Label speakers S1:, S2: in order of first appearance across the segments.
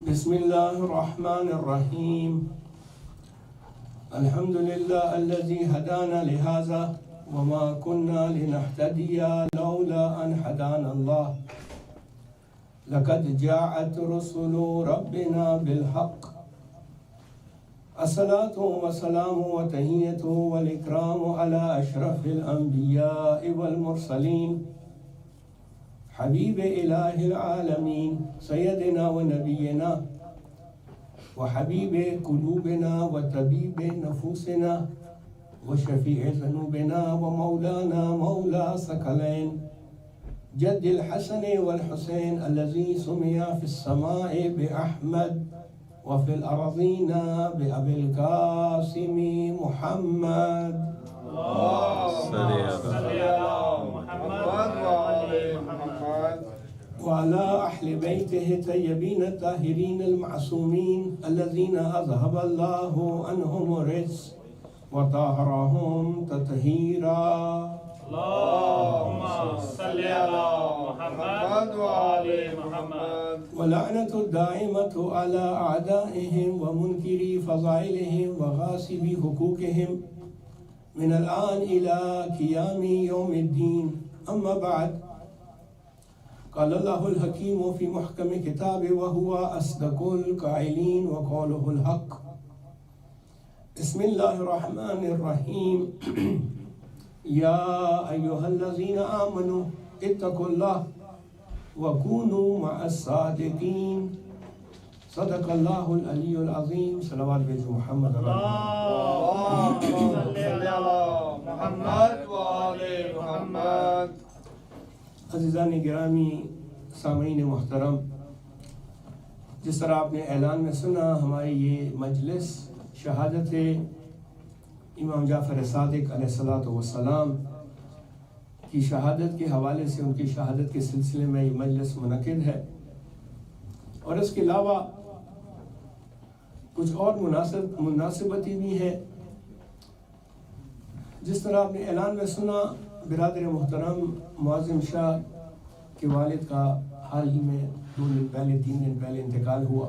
S1: بسم الله الرحمن الرحيم. الحمد لله الذي هدانا لهذا وما كنا لنهتدي لولا أن هدانا الله. لقد جاءت رسل ربنا بالحق. الصلاة والسلام والتحية والإكرام على أشرف الأنبياء والمرسلين حبيب إله العالمين سيدنا ونبينا وحبيب قلوبنا وطبيب نفوسنا وشفيع ذنوبنا ومولانا مولى ثقلين جد الحسن والحسين الذي سمي في السماء بأحمد وفي الأرضين بأبي القاسم محمد.
S2: صل على محمد
S1: وعلى أهل بيته الطيبين الطاهرين المعصومين الذين أذهب الله عنهم الرجس وطهرهم تطهيرا.
S2: اللهم صل على محمد وآل محمد.
S1: ولعنة الدائمة على أعدائهم ومنكري فضائلهم وغاصبي حقوقهم من الآن إلى قيام يوم الدين. أما بعد، قال الله الحكيم في محكم كتابه وهو أصدق القائلين وقوله الحق. بسم الله الرحمن الرحيم. يا أيها الذين آمنوا اتقوا الله وكونوا مع الصادقين. صدق الله العلي العظيم. صلوات بيت محمد.
S2: اللهم صل على محمد وآل محمد.
S1: عزیزان گرامی، سامعین محترم، جس طرح آپ نے اعلان میں سنا، ہماری یہ مجلس شہادت امام جعفر صادق علیہ الصلوۃ والسلام کی شہادت کے حوالے سے، ان کی شہادت کے سلسلے میں یہ مجلس منعقد ہے، اور اس کے علاوہ کچھ اور مناسبتیں بھی ہیں. جس طرح آپ نے اعلان میں سنا، برادر محترم معظم شاہ کے والد کا حال ہی میں 3 دن پہلے انتقال ہوا.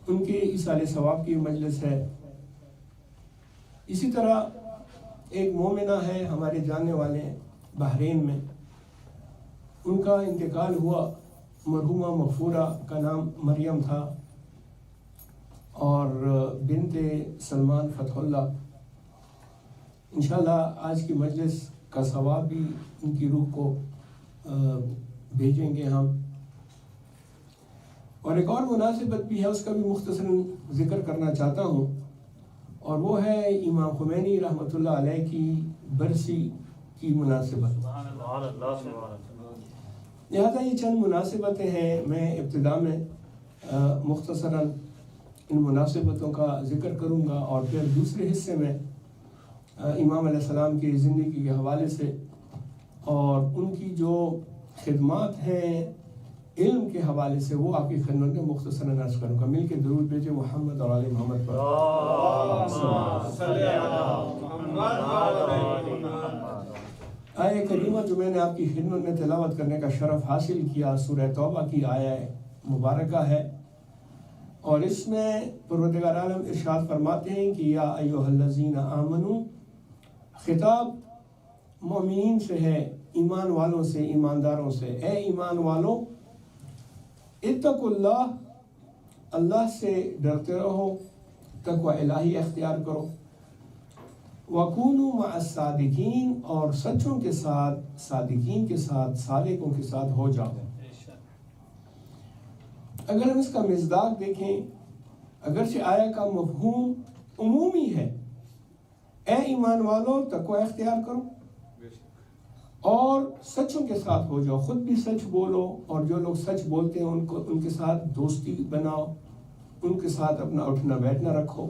S1: ان کے ایصال ثواب کی مجلس ہے. اسی طرح ایک مومنہ ہے ہمارے جاننے والے بحرین میں، ان کا انتقال ہوا. مرحومہ مغفورہ کا نام مریم تھا اور بنت سلمان فتح اللہ. انشاءاللہ آج کی مجلس کا ثواب بھی ان کی روح کو بھیجیں گے ہم. اور ایک اور مناسبت بھی ہے، اس کا بھی مختصراً ذکر کرنا چاہتا ہوں، اور وہ ہے امام خمینی رحمۃ اللہ علیہ کی برسی کی مناسبت. لہذا یہ چند مناسبتیں ہیں. میں ابتدا میں مختصراً ان مناسبتوں کا ذکر کروں گا، اور پھر دوسرے حصے میں امام علیہ السلام کی زندگی کے حوالے سے اور ان کی جو خدمات ہیں علم کے حوالے سے، وہ آپ کی خدمت میں مختصراً عرض کروں گا. مل کے درود بھیجے محمد اور آل محمد پر. آیہ کریمہ جو میں نے آپ کی خدمت میں تلاوت کرنے کا شرف حاصل کیا، سورہ توبہ کی آیہ مبارکہ ہے، اور اس میں پروردگار عالم ارشاد فرماتے ہیں کہ یا ایھا الذین آمنو، خطاب مومنین سے ہے، ایمان والوں سے، ایمانداروں سے. اے ایمان والوں، اتقوا اللہ، اللہ سے ڈرتے رہو، تقوی الہی اختیار کرو. وَكُونُوا مَعَ الصَّادِقِينَ، اور سچوں کے ساتھ، صادقین کے ساتھ، صادقوں کے ساتھ ہو جاؤ. اگر ہم اس کا مصداق دیکھیں، اگرچہ آیہ کا مفہوم عمومی ہے، اے ایمان والو تقوی اختیار کرو اور سچوں کے ساتھ ہو جاؤ. خود بھی سچ بولو، اور جو لوگ سچ بولتے ہیں ان کے ساتھ دوستی بناؤ، ان کے ساتھ اپنا اٹھنا بیٹھنا رکھو.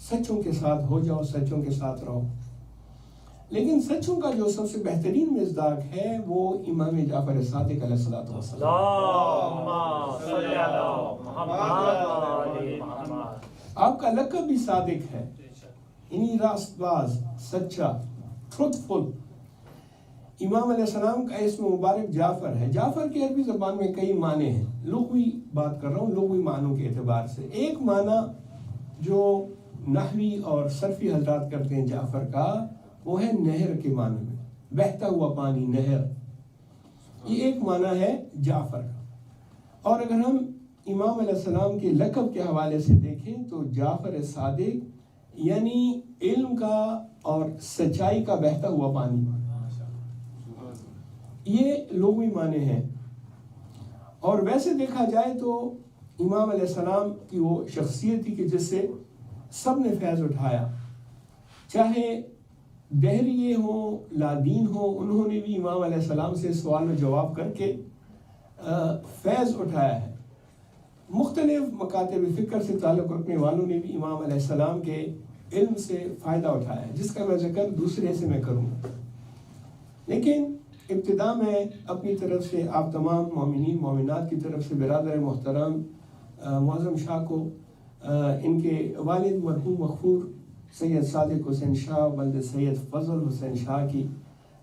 S1: سچوں کے ساتھ ہو جاؤ، سچوں کے ساتھ رہو. لیکن سچوں کا جو سب سے بہترین مصداق ہے وہ امام جعفر صادق علیہ الصلوۃ والسلام. آپ کا لقب بھی صادق ہے، یعنی راست باز، سچا، ٹروتھفل. امام علیہ السلام کا اسم مبارک جعفر ہے. جعفر کی عربی زبان میں کئی معنی ہیں. لغوی بات کر رہا ہوں، لغوی معنوں کے اعتبار سے. ایک معنی جو نحوی اور صرفی حضرات کرتے ہیں جعفر کا، وہ ہے نہر کے معنی میں، بہتا ہوا پانی، نہر. یہ ایک معنی ہے جعفر کا. اور اگر ہم امام علیہ السلام کے لقب کے حوالے سے دیکھیں تو جعفر صادق یعنی علم کا اور سچائی کا بہتا ہوا پانی، یہ لغوی معنی ہیں. اور ویسے دیکھا جائے تو امام علیہ السلام کی وہ شخصیت تھی کہ جس سے سب نے فیض اٹھایا، چاہے دہریے ہوں لادین ہوں، انہوں نے بھی امام علیہ السلام سے سوال و جواب کر کے فیض اٹھایا ہے. مختلف مکاتب فکر سے تعلق رکھنے والوں نے بھی امام علیہ السلام کے علم سے فائدہ اٹھایا ہے، جس کا میں ذکر دوسرے سے میں کروں. لیکن ابتدا میں اپنی طرف سے آپ تمام مومنین مومنات کی طرف سے برادر محترم معظم شاہ کو ان کے والد مرحوم مغفور سید صادق حسین شاہ ولد سید فضل حسین شاہ کی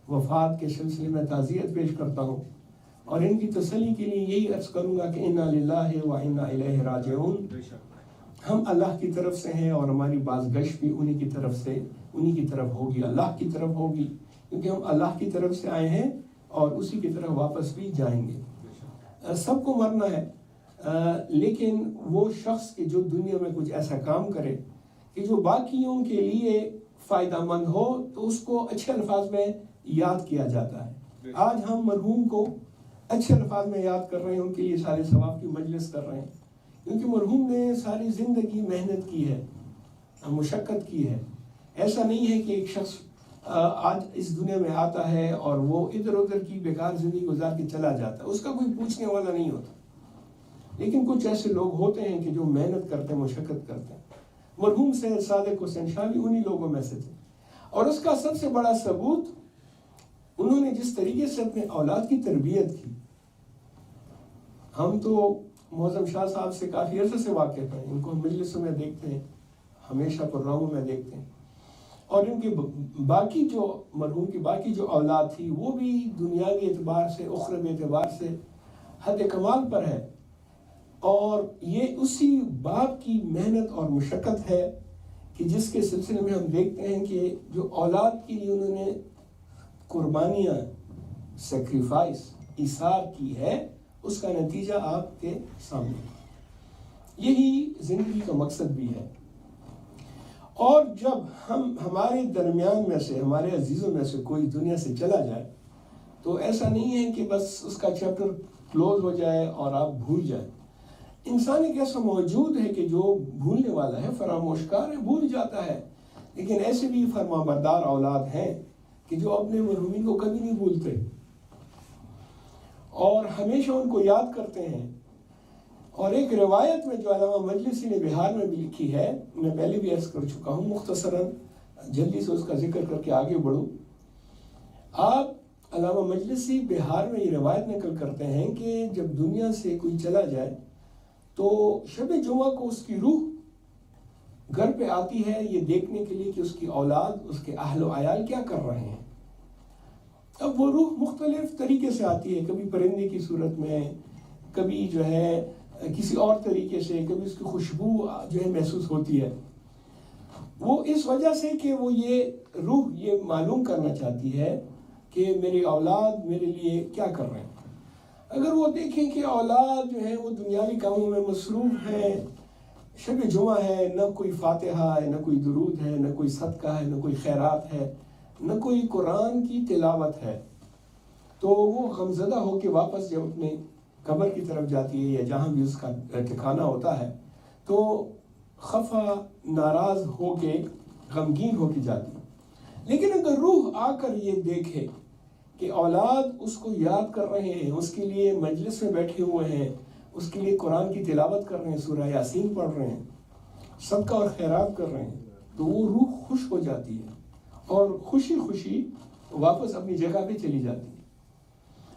S1: وفات کے سلسلے میں تعزیت پیش کرتا ہوں، اور ان کی تسلی کے لیے یہی عرض کروں گا کہ انا للہ و انا الیہ راجعون. ہم اللہ کی طرف سے ہیں اور ہماری بازگشت بھی انہی کی طرف سے، انہی کی طرف ہوگی، اللہ کی طرف ہوگی، کیونکہ ہم اللہ کی طرف سے آئے ہیں اور اسی کی طرف واپس بھی جائیں گے. سب کو مرنا ہے، لیکن وہ شخص کہ جو دنیا میں کچھ ایسا کام کرے کہ جو باقیوں کے لیے فائدہ مند ہو تو اس کو اچھے الفاظ میں یاد کیا جاتا ہے. آج ہم مرحوم کو اچھے الفاظ میں یاد کر رہے ہیں، ان کے لیے سارے ثواب کی مجلس کر رہے ہیں، کیونکہ مرحوم نے ساری زندگی محنت کی ہے، مشقت کی ہے. ایسا نہیں ہے کہ ایک شخص آج اس دنیا میں آتا ہے اور وہ ادھر ادھر کی بیکار زندگی گزار کے چلا جاتا ہے، اس کا کوئی پوچھنے والا نہیں ہوتا. لیکن کچھ ایسے لوگ ہوتے ہیں کہ جو محنت کرتے ہیں، مشقت کرتے ہیں. مرحوم سید صادق حسین شاہ بھی انہی لوگوں میں سے تھے، اور اس کا سب سے بڑا ثبوت انہوں نے جس طریقے سے اپنے اولاد کی تربیت کی. ہم تو معظم شاہ صاحب سے کافی عرصے سے واقف ہیں، ان کو مجلسوں میں دیکھتے ہیں، ہمیشہ پروگراموں میں دیکھتے ہیں، اور ان کی باقی جو مرحوم کی باقی جو اولاد تھی وہ بھی دنیاوی اعتبار سے، اخروی اعتبار سے حد کمال پر ہے. اور یہ اسی باپ کی محنت اور مشقت ہے کہ جس کے سلسلے میں ہم دیکھتے ہیں کہ جو اولاد کے لیے انہوں نے قربانیاں، سیکریفائس، ایثار کی ہے، اس کا نتیجہ آپ کے سامنے. یہی زندگی کا مقصد بھی ہے. اور جب ہمارے درمیان میں سے، ہمارے عزیزوں میں سے کوئی دنیا سے چلا جائے تو ایسا نہیں ہے کہ بس اس کا چیپٹر کلوز ہو جائے اور آپ بھول جائیں. انسان ایک ایسا موجود ہے کہ جو بھولنے والا ہے، فراموش کار ہے، بھول جاتا ہے. لیکن ایسے بھی فرما بردار اولاد ہیں کہ جو اپنے مرحومین کو کبھی نہیں بھولتے اور ہمیشہ ان کو یاد کرتے ہیں. اور ایک روایت میں جو علامہ مجلسی نے بہار میں بھی لکھی ہے، میں پہلے بھی عرض کر چکا ہوں، مختصراً جلدی سے اس کا ذکر کر کے آگے بڑھوں. آپ علامہ مجلسی بہار میں یہ روایت نقل کرتے ہیں کہ جب دنیا سے کوئی چلا جائے تو شب جمعہ کو اس کی روح گھر پہ آتی ہے یہ دیکھنے کے لیے کہ اس کی اولاد، اس کے اہل و عیال کیا کر رہے ہیں. اب وہ روح مختلف طریقے سے آتی ہے، کبھی پرندے کی صورت میں، کبھی جو ہے کسی اور طریقے سے، کبھی اس کی خوشبو جو ہے محسوس ہوتی ہے. وہ اس وجہ سے کہ وہ یہ روح یہ معلوم کرنا چاہتی ہے کہ میری اولاد میرے لیے کیا کر رہے ہیں. اگر وہ دیکھیں کہ اولاد جو ہے وہ دنیاوی کاموں میں مصروف ہے، شب جمعہ ہے، نہ کوئی فاتحہ ہے، نہ کوئی درود ہے، نہ کوئی صدقہ ہے، نہ کوئی خیرات ہے، نہ کوئی قرآن کی تلاوت ہے، تو وہ غمزدہ ہو کے واپس جب اپنے قبر کی طرف جاتی ہے یا جہاں بھی اس کا ٹھکانہ ہوتا ہے تو خفا، ناراض ہو کے، غمگین ہو کے جاتی ہے. لیکن اگر روح آ کر یہ دیکھے کہ اولاد اس کو یاد کر رہے ہیں، اس کے لیے مجلس میں بیٹھے ہوئے ہیں، اس کے لیے قرآن کی تلاوت کر رہے ہیں، سورہ یاسین پڑھ رہے ہیں، صدقہ اور خیرات کر رہے ہیں، تو وہ روح خوش ہو جاتی ہے اور خوشی خوشی واپس اپنی جگہ پہ چلی جاتی ہے.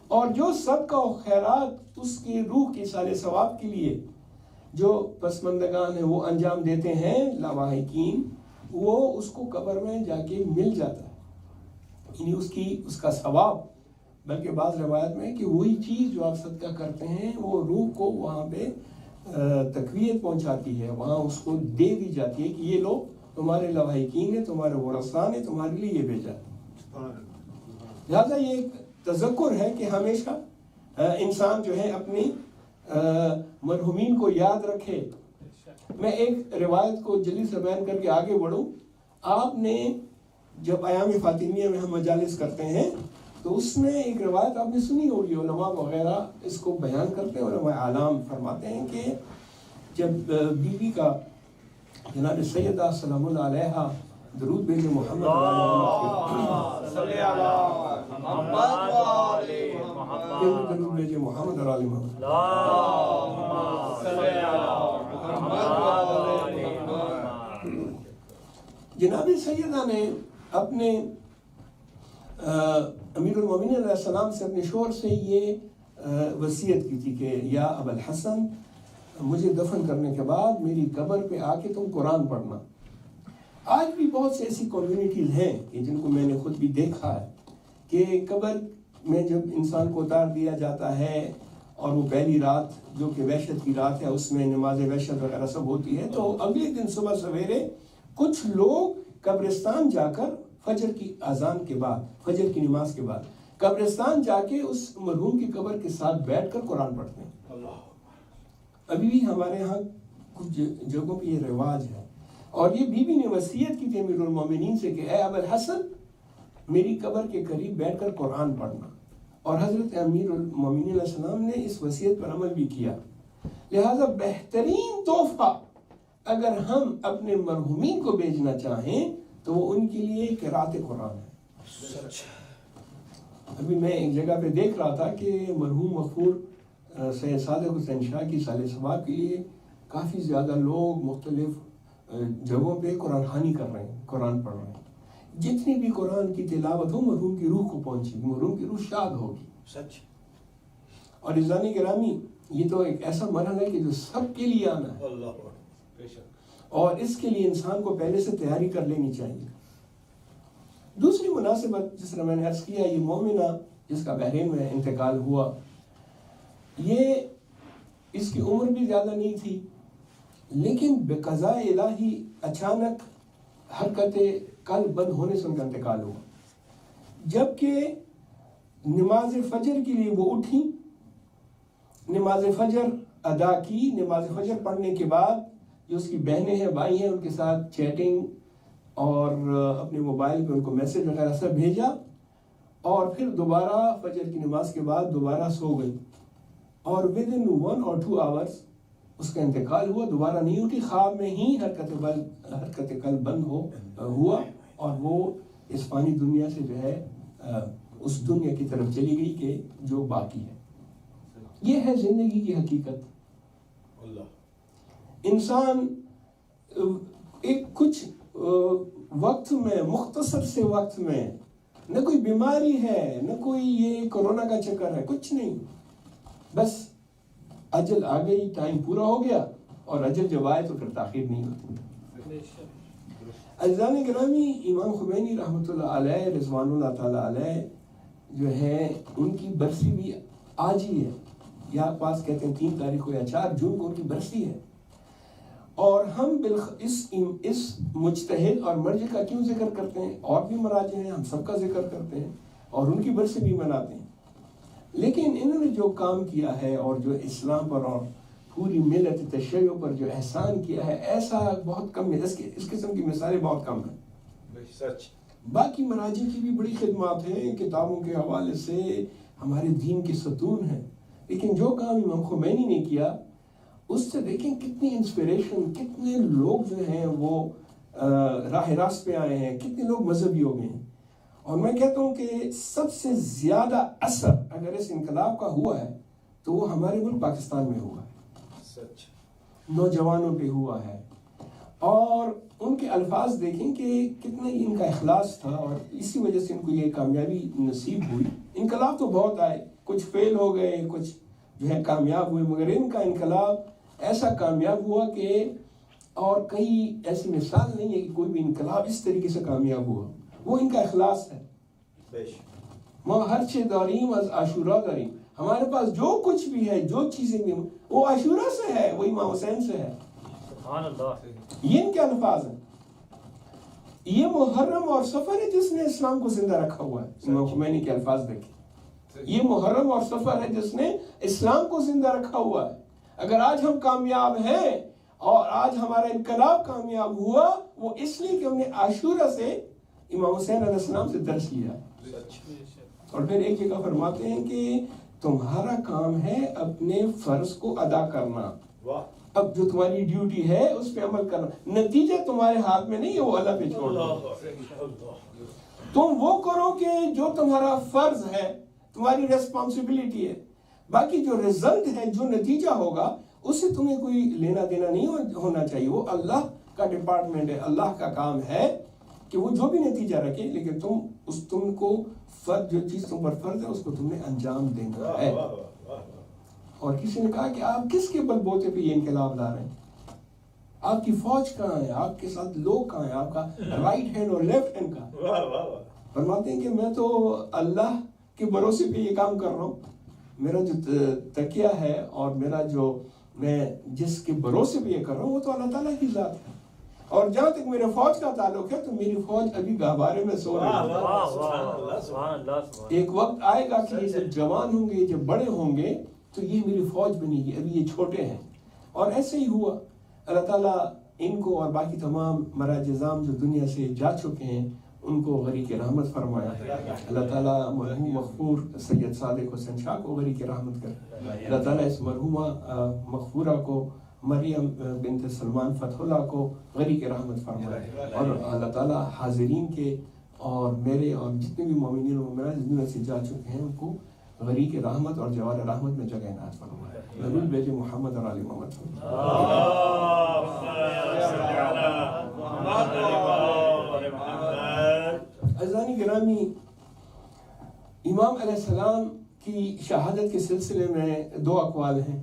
S1: اور جو صدقہ و خیرات اس کی روح کے سارے ثواب کے لیے جو پسماندگان ہیں وہ انجام دیتے ہیں، لاواحقین، وہ اس کو قبر میں جا کے مل جاتا ہے. یعنی اس کا ثواب بلکہ بعض روایت میں کہ وہی چیز جو آپ صدقہ کرتے ہیں وہ روح کو وہاں پہ تقویت پہنچاتی ہے، وہاں اس کو دے دی جاتی ہے کہ یہ لوگ تمہارے لواحقین ہیں، تمہارے ورثاء نے تمہارے لیے یہ بھیجا۔ لہٰذا یہ ایک تذکر ہے کہ ہمیشہ انسان جو ہے اپنی مرحومین کو یاد رکھے۔ میں ایک روایت کو جلدی سے بیان کر کے آگے بڑھوں۔ آپ نے جب ایام فاطمیہ میں ہم مجالس کرتے ہیں تو اس میں ایک روایت آپ نے سنی ہوگی، علماء وغیرہ اس کو بیان کرتے ہیں، علماء اعلام فرماتے ہیں کہ جب بیوی کا جناب سیدہ سلام اللہ علیہا درود بھیجے محمد درود بھیجے محمد اور آل محمد، جناب سیدہ نے اپنے امیر المومنین علیہ السلام سے اپنے شوہر سے یہ وصیت کی تھی کہ یا ابا الحسن، مجھے دفن کرنے کے بعد میری قبر پہ آ کے تم قرآن پڑھنا۔ آج بھی بہت سی ایسی کمیونٹیز ہیں کہ جن کو میں نے خود بھی دیکھا ہے کہ قبر میں جب انسان کو اتار دیا جاتا ہے اور وہ پہلی رات جو کہ وحشت کی رات ہے اس میں نماز وحشت وغیرہ سب ہوتی ہے، تو اگلے دن صبح سویرے کچھ لوگ قبرستان جا کر فجر کی اذان کے بعد، فجر کی نماز کے بعد قبرستان جا کے اس مرحوم کی قبر کے ساتھ بیٹھ کر قرآن پڑھتے ہیں۔ ابھی بھی ہمارے ہاں کچھ جگہوں پہ یہ رواج ہے، اور یہ بیوی نے وصیت کی تھی امیر المومنین سے کہ اے ابا الحسن، میری قبر کے قریب بیٹھ کر قرآن پڑھنا، اور حضرت امیر المومنین علیہ السلام نے اس وصیت پر عمل بھی کیا۔ لہٰذا بہترین تحفہ اگر ہم اپنے مرحومین کو بھیجنا چاہیں تو وہ ان کے لیے قرأت قرآن ہے۔ ابھی میں ایک جگہ پہ دیکھ رہا تھا کہ مرحوم مغفور سید صادق حسین شاہ کی سال ثواب کے لیے کافی زیادہ لوگ مختلف جگہوں پہ قرآن خوانی کر رہے ہیں، قرآن پڑھ رہے ہیں۔ جتنی بھی قرآن کی تلاوت ہو مرحوم کی روح کو پہنچے گی، مرحوم کی روح شاد ہوگی۔ سچ۔ اور عزیزان گرامی، یہ تو ایک ایسا مرحلہ ہے کہ جو سب کے لیے آنا ہے، اور اس کے لیے انسان کو پہلے سے تیاری کر لینی چاہیے۔ دوسری مناسبت جس طرح میں نے عرض کیا، یہ مومنہ جس کا بحرین میں انتقال ہوا، یہ اس کی عمر بھی زیادہ نہیں تھی، لیکن بقضاء الہی اچانک حرکت قلب بند ہونے سے ان کا انتقال ہوا۔ جبکہ نماز فجر کے لیے وہ اٹھی، نماز فجر ادا کی، نماز فجر پڑھنے کے بعد جو اس کی بہنیں ہیں، بھائی ہیں، ان کے ساتھ چیٹنگ اور اپنے موبائل پہ ان کو میسج وغیرہ سب بھیجا، اور پھر دوبارہ فجر کی نماز کے بعد دوبارہ سو گئی، اور within 1 or 2 hours اس کا انتقال ہوا۔ دوبارہ نہیں اٹھی، خواب میں ہی حرکت قلب بند ہوا، اور وہ اس فانی دنیا سے جو ہے اس دنیا کی طرف چلی گئی کہ جو باقی ہے۔ یہ ہے زندگی کی حقیقت۔ انسان ایک کچھ وقت میں، مختصر سے وقت میں، نہ کوئی بیماری ہے، نہ کوئی یہ کورونا کا چکر ہے، کچھ نہیں، بس اجل آ گئی، ٹائم پورا ہو گیا، اور اجل جب آئے تو پھر تاخیر نہیں ہوتی۔ عزیزان گرامی، امام خمینی رحمۃ اللہ علیہ رضوان اللہ تعالیٰ علیہ جو ہے ان کی برسی بھی آج ہی ہے، یا پاس کہتے ہیں 3 تاریخ کو یا 4 جون کو ان کی برسی ہے، اور ہم اس مجتہد اور مرجع کا کیوں ذکر کرتے ہیں؟ اور بھی مراجع ہیں، ہم سب کا ذکر کرتے ہیں اور ان کی برسی بھی مناتے ہیں، لیکن انہوں نے جو کام کیا ہے اور جو اسلام پر اور پوری ملت تشیع پر جو احسان کیا ہے، ایسا بہت کم ہے، اس قسم کی مثالیں بہت کم ہیں۔ سچ۔ باقی مراجع کی بھی بڑی خدمات ہیں، کتابوں کے حوالے سے ہمارے دین کے ستون ہیں، لیکن جو کام امام خمینی نے کیا اس سے دیکھیں کتنی انسپریشن، کتنے لوگ جو ہیں وہ راہ راست پہ آئے ہیں، کتنے لوگ مذہبی ہو گئے ہیں۔ اور میں کہتا ہوں کہ سب سے زیادہ اثر اگر اس انقلاب کا ہوا ہے تو وہ ہمارے ملک پاکستان میں ہوا ہے، سچ، نوجوانوں پہ ہوا ہے، اور ان کے الفاظ دیکھیں کہ کتنا ان کا اخلاص تھا، اور اسی وجہ سے ان کو یہ کامیابی نصیب ہوئی۔ انقلاب تو بہت آئے، کچھ فیل ہو گئے، کچھ جو ہے کامیاب ہوئے، مگر ان کا انقلاب ایسا کامیاب ہوا کہ اور کئی ایسی مثال نہیں ہے کہ کوئی بھی انقلاب اس طریقے سے کامیاب ہوا۔ وہ ان کا اخلاص ہے۔ ما ہر چیز داریم از عاشورہ داریم، ہمارے پاس جو کچھ بھی ہے، جو چیزیں بھی وہ عاشورہ سے ہے، وہ امام حسین سے ہے.
S2: سبحان اللہ.
S1: یہ ان کے الفاظ ہیں. یہ محرم اور سفر ہے جس نے اسلام کو زندہ رکھا ہوا ہے. امام خمینی کے الفاظ دیکھیں، یہ محرم اور سفر ہے جس نے اسلام کو زندہ رکھا ہوا ہے. اگر آج ہم کامیاب ہیں اور آج ہمارا انقلاب کامیاب ہوا، وہ اس لیے کہ ہم نے عاشورہ سے امام حسین علیہ السلام سے درس لیا. اور پھر ایک جگہ فرماتے ہیں کہ تمہارا کام ہے اپنے فرض کو ادا کرنا، اب جو تمہاری ڈیوٹی ہے اس پہ عمل کرنا، نتیجہ تمہارے ہاتھ میں نہیں ہے، وہ اللہ پہ چھوڑ دو. تم وہ کرو کہ جو تمہارا فرض ہے، تمہاری ریسپانسبلٹی ہے. باقی جو رزلٹ ہے، جو نتیجہ ہوگا، اس سے تمہیں کوئی لینا دینا نہیں ہونا چاہیے. وہ اللہ کا ڈپارٹمنٹ ہے، اللہ کا کام ہے کہ وہ جو بھی نتیجہ رکھے، لیکن تم کو فرض، جو چیز تم پر فرض ہے اس کو تم نے انجام دینا ہے. اور کسی نے کہا کہ آپ کس کے بل بوتے پہ یہ انقلاب لا رہے ہیں؟ آپ کی فوج کہاں ہے؟ آپ کے ساتھ لوگ کہاں ہیں؟ آپ کا رائٹ ہینڈ اور لیفٹ ہینڈ کہاں ہے؟ فرماتے ہیں کہ میں تو اللہ کے بھروسے پہ یہ کام کر رہا ہوں. میرا جو تکیہ ہے اور میرا جو میں جس کے بھروسے پہ یہ کر رہا ہوں وہ تو اللہ تعالیٰ کی ذات ہے. اور جہاں تک میرے فوج کا تعلق ہے تو میری فوج ابھی گہوارے میں سو رہی ہے. ایک وقت آئے گا کہ یہ جب جوان ہوں گے، جب بڑے ہوں گے تو یہ میری فوج بنے گی، ابھی یہ چھوٹے ہیں. اور ایسے ہی ہوا. اللہ تعالیٰ ان کو اور باقی تمام مراج نظام جو دنیا سے جا چکے ہیں ان کو غریق رحمت فرمایا. اللہ تعالیٰ مرحوم مغفور سید صادق حسین شاہ کو غریق رحمت کرے. اللہ تعالیٰ اس مرحومہ مغفورہ کو، مریم بنت سلمان فتح اللہ کو غریق رحمت فرمائے. اور اللہ تعالیٰ حاضرین کے اور میرے اور جتنے بھی مومنین و مومنات دنیا سے جا چکے ہیں ان کو غریق رحمت اور جوار رحمت میں جگہ عنایت فرمائے. نبی بیج محمد اور علی محمد عزیزانی گرامی، امام علیہ السلام کی شہادت کے سلسلے میں دو اقوال ہیں.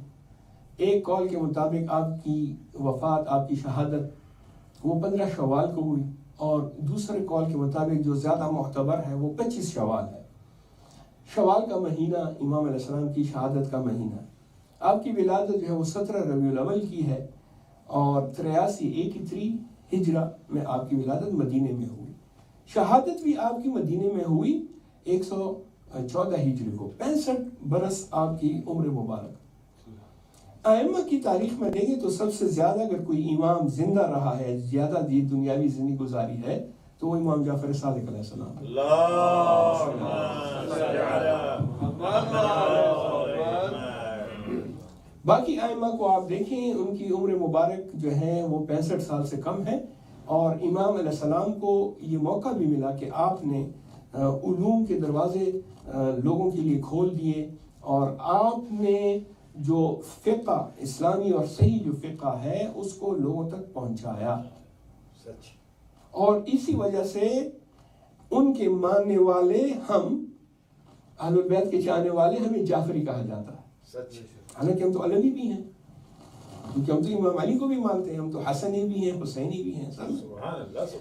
S1: ایک قول کے مطابق آپ کی وفات، آپ کی شہادت وہ 15 شوال کو ہوئی، اور دوسرے قول کے مطابق جو زیادہ معتبر ہے وہ 25 شوال ہے. شوال کا مہینہ امام علیہ السلام کی شہادت کا مہینہ. آپ کی ولادت جو ہے وہ 17 ربیع الاول کی ہے، اور 83 ہجرہ میں آپ کی ولادت مدینے میں ہوئی. شہادت بھی آپ کی مدینے میں ہوئی 114 ہجری کو. 65 برس آپ کی عمر مبارک. ائمہ کی تاریخ میں دیکھیں تو سب سے زیادہ اگر کوئی امام زندہ رہا ہے، زیادہ دنیاوی زندگی گزاری ہے، تو وہ امام جعفر صادق علیہ السلام. باقی ائمہ کو آپ دیکھیں ان کی عمر مبارک جو ہے وہ 65 سال سے کم ہے. اور امام علیہ السلام کو یہ موقع بھی ملا کہ آپ نے علوم کے دروازے لوگوں کے لیے کھول دیے، اور آپ نے جو فقہ اسلامی اور صحیح جو فقہ ہے اس کو لوگوں تک پہنچایا. اور اسی وجہ سے ان کے ماننے والے، ہم اہل البیت کے چاہنے والے، ہمیں جعفری کہا جاتا ہے. حالانکہ ہم تو علوی بھی ہیں، کیونکہ ہم تو امام علی کو بھی مانتے ہیں، ہم تو حسنی بھی ہیں، حسینی بھی ہیں سب.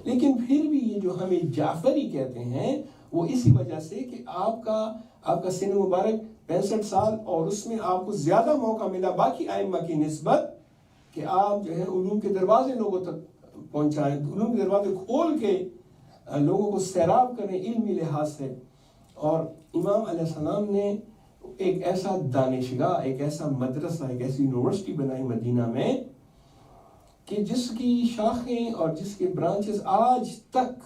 S1: لیکن پھر بھی یہ جو ہمیں جعفری کہتے ہیں وہ اسی وجہ سے کہ آپ کا سن مبارک 65 سال، اور اس میں آپ کو زیادہ موقع ملا باقی ائمہ کی نسبت کہ آپ جو ہے علوم کے دروازے لوگوں تک پہنچائیں، علوم کے دروازے کھول کے لوگوں کو سیراب کریں علمی لحاظ سے. اور امام علیہ السلام نے ایک ایسا دانشگاہ، ایک ایسا مدرسہ، ایک ایسی یونیورسٹی بنائی مدینہ میں کہ جس کی شاخیں اور جس کے برانچز آج تک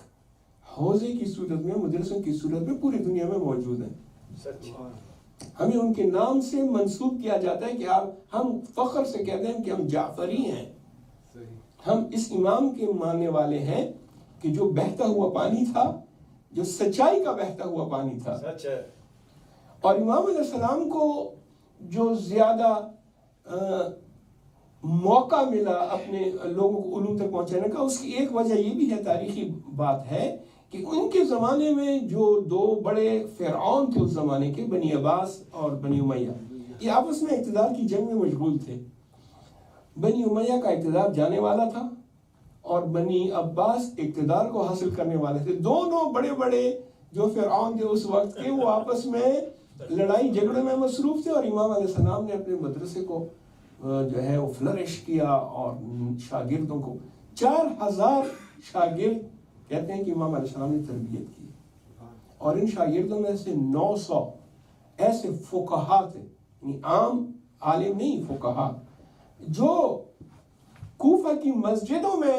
S1: حوزے کی صورت میں، مدرسوں کی صورت میں پوری دنیا میں موجود ہیں. ہمیں ان کے نام سے منسوب کیا جاتا ہے کہ ہم فخر سے کہتے ہیں کہ ہم جعفری ہیں. ہم اس امام کے ماننے والے ہیں کہ جو بہتا ہوا پانی تھا، جو سچائی کا بہتا ہوا پانی تھا. اور امام علیہ السلام کو جو زیادہ موقع ملا اپنے لوگوں کو علوم تک پہنچانے کا، اس کی ایک وجہ یہ بھی ہے، تاریخی بات ہے، کہ ان کے زمانے میں جو دو بڑے فرعون تھے اس زمانے کے، بنی عباس اور بنی امیہ، یہ آپس میں اقتدار کی جنگ میں مشغول تھے. بنی امیہ کا اقتدار جانے والا تھا اور بنی عباس اقتدار کو حاصل کرنے والے تھے. دونوں بڑے بڑے جو فرعون تھے اس وقت کے، وہ آپس میں لڑائی جھگڑے میں مصروف تھے، اور امام علیہ السلام نے اپنے مدرسے کو جو ہے وہ فلرش کیا، اور شاگردوں کو 4000 شاگرد کہتے ہیں کہ امام علیہ السلام نے تربیت کی، اور ان شاگردوں میں سے 900 ایسے فقہا تھے، یعنی عام عالم نہیں، فقہا، جو کوفہ کی مسجدوں میں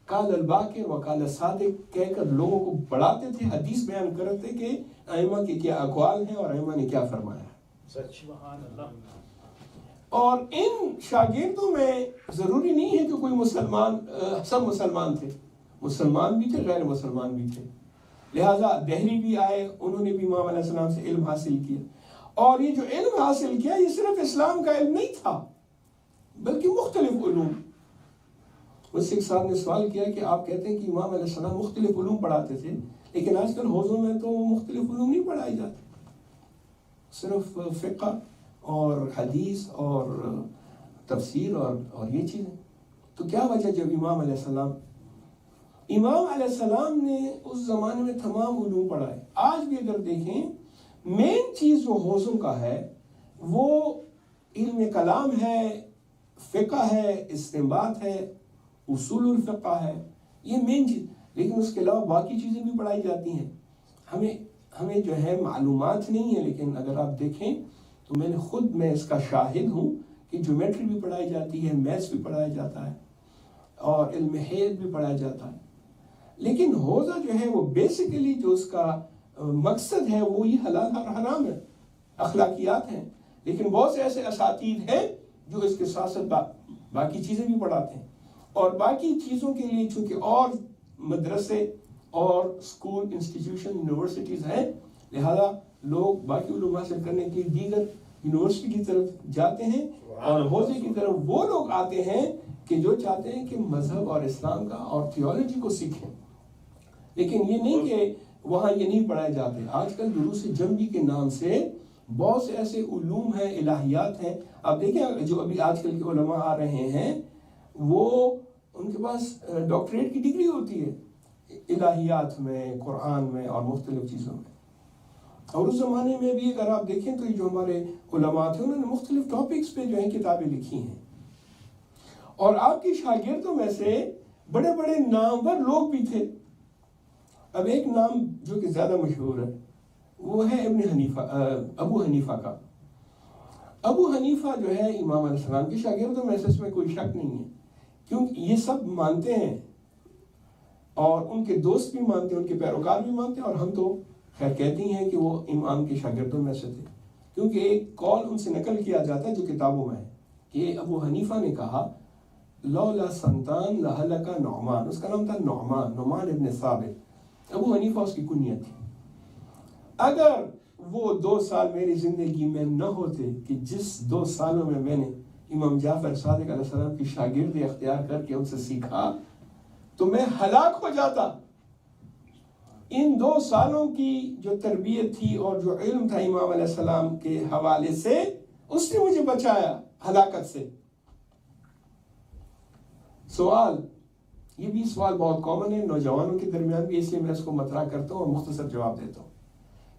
S1: قال الباقر وقال الصادق کہہ کر لوگوں کو پڑھاتے تھے، حدیث بیان کرتے کہ ائمہ کے کیا اقوال ہیں اور ائمہ نے کیا فرمایا ہے۔
S2: سبحان اللہ۔
S1: اور ان شاگردوں میں ضروری نہیں ہے کہ کوئی مسلمان، سب مسلمان تھے، مسلمان بھی تھے، غیر مسلمان بھی تھے، لہٰذا دہری بھی آئے، انہوں نے بھی امام علیہ السلام سے علم حاصل کیا، اور یہ جو علم حاصل کیا یہ صرف اسلام کا علم نہیں تھا بلکہ مختلف علوم۔ مجھ سے ایک صاحب نے سوال کیا کہ آپ کہتے ہیں کہ امام علیہ السلام مختلف علوم پڑھاتے تھے، لیکن آج کل حوضوں میں تو مختلف علوم نہیں پڑھائے جاتے، صرف فقہ اور حدیث اور تفسیر اور یہ چیزیں۔ تو کیا وجہ؟ جب امام علیہ السلام نے اس زمانے میں تمام علوم پڑھائے۔ آج بھی اگر دیکھیں مین چیز جو حوضوں کا ہے وہ علم کلام ہے، فقہ ہے، استنباط ہے، اصول الفقہ ہے، یہ مین چیز، لیکن اس کے علاوہ باقی چیزیں بھی پڑھائی جاتی ہیں۔ ہمیں جو ہے معلومات نہیں ہے، لیکن اگر آپ دیکھیں تو میں اس کا شاہد ہوں کہ جیومیٹری بھی پڑھائی جاتی ہے، میتھس بھی پڑھایا جاتا ہے، اور علم حیض بھی پڑھایا جاتا ہے، لیکن حوضہ جو ہے وہ بیسیکلی جو اس کا مقصد ہے وہ یہ حلال اور حرام ہے، اخلاقیات ہیں، لیکن بہت سے ایسے اساتید ہیں جو اس کے ساتھ ساتھ باقی چیزیں بھی پڑھاتے ہیں، اور باقی چیزوں کے لیے چونکہ اور مدرسے اور اسکول، انسٹیٹیوشن، یونیورسٹیز ہیں، لہذا لوگ باقی علوم حاصل کرنے کے لیے دیگر یونیورسٹی کی طرف جاتے ہیں، اور حوضے کی طرف وہ لوگ آتے ہیں کہ جو چاہتے ہیں کہ مذہب اور اسلام کا اور تھیولوجی کو سیکھیں، لیکن یہ نہیں کہ وہاں یہ نہیں پڑھائے جاتے۔ آج کل دروس جنبی کے نام سے بہت سے ایسے علوم ہیں، الہیات ہیں۔ اب دیکھیں جو ابھی آج کل کے علماء آ رہے ہیں، وہ ان کے پاس ڈاکٹریٹ کی ڈگری ہوتی ہے الہیات میں، قرآن میں اور مختلف چیزوں میں۔ اور اس زمانے میں بھی اگر آپ دیکھیں تو یہ جو ہمارے علماء تھے انہوں نے مختلف ٹاپکس پہ جو ہیں کتابیں لکھی ہیں، اور آپ کے شاگردوں میں سے بڑے بڑے نامور لوگ بھی تھے۔ اب ایک نام جو کہ زیادہ مشہور ہے وہ ہے ابو حنیفہ کا۔ ابو حنیفہ جو ہے امام علیہ السلام کے شاگردوں میں سے، اس میں کوئی شک نہیں ہے، کیونکہ یہ سب مانتے ہیں اور ان کے دوست بھی مانتے ہیں، ان کے پیروکار بھی مانتے ہیں، اور ہم تو خیر کہتی ہیں کہ وہ امام کے شاگردوں میں سے تھے، کیونکہ ایک قول ان سے نقل کیا جاتا ہے جو کتابوں میں ہے کہ ابو حنیفہ نے کہا لولا سنتان لہلک نعمان، اس کا نام تھا نعمان ابن ثابت، ابو حنیفہ اس کی کنیت تھی، اگر وہ 2 سال میری زندگی میں نہ ہوتے کہ جس 2 سالوں میں میں نے امام جعفر صادق علیہ السلام کی شاگردی اختیار کر کے ان سے سیکھا تو میں ہلاک ہو جاتا۔ ان 2 سالوں کی جو تربیت تھی اور جو علم تھا امام علیہ السلام کے حوالے سے، اس نے مجھے بچایا ہلاکت سے۔ سوال، یہ بھی سوال بہت کامن ہے نوجوانوں کے درمیان بھی، اس لیے میں اس کو مطرح کرتا ہوں اور مختصر جواب دیتا ہوں۔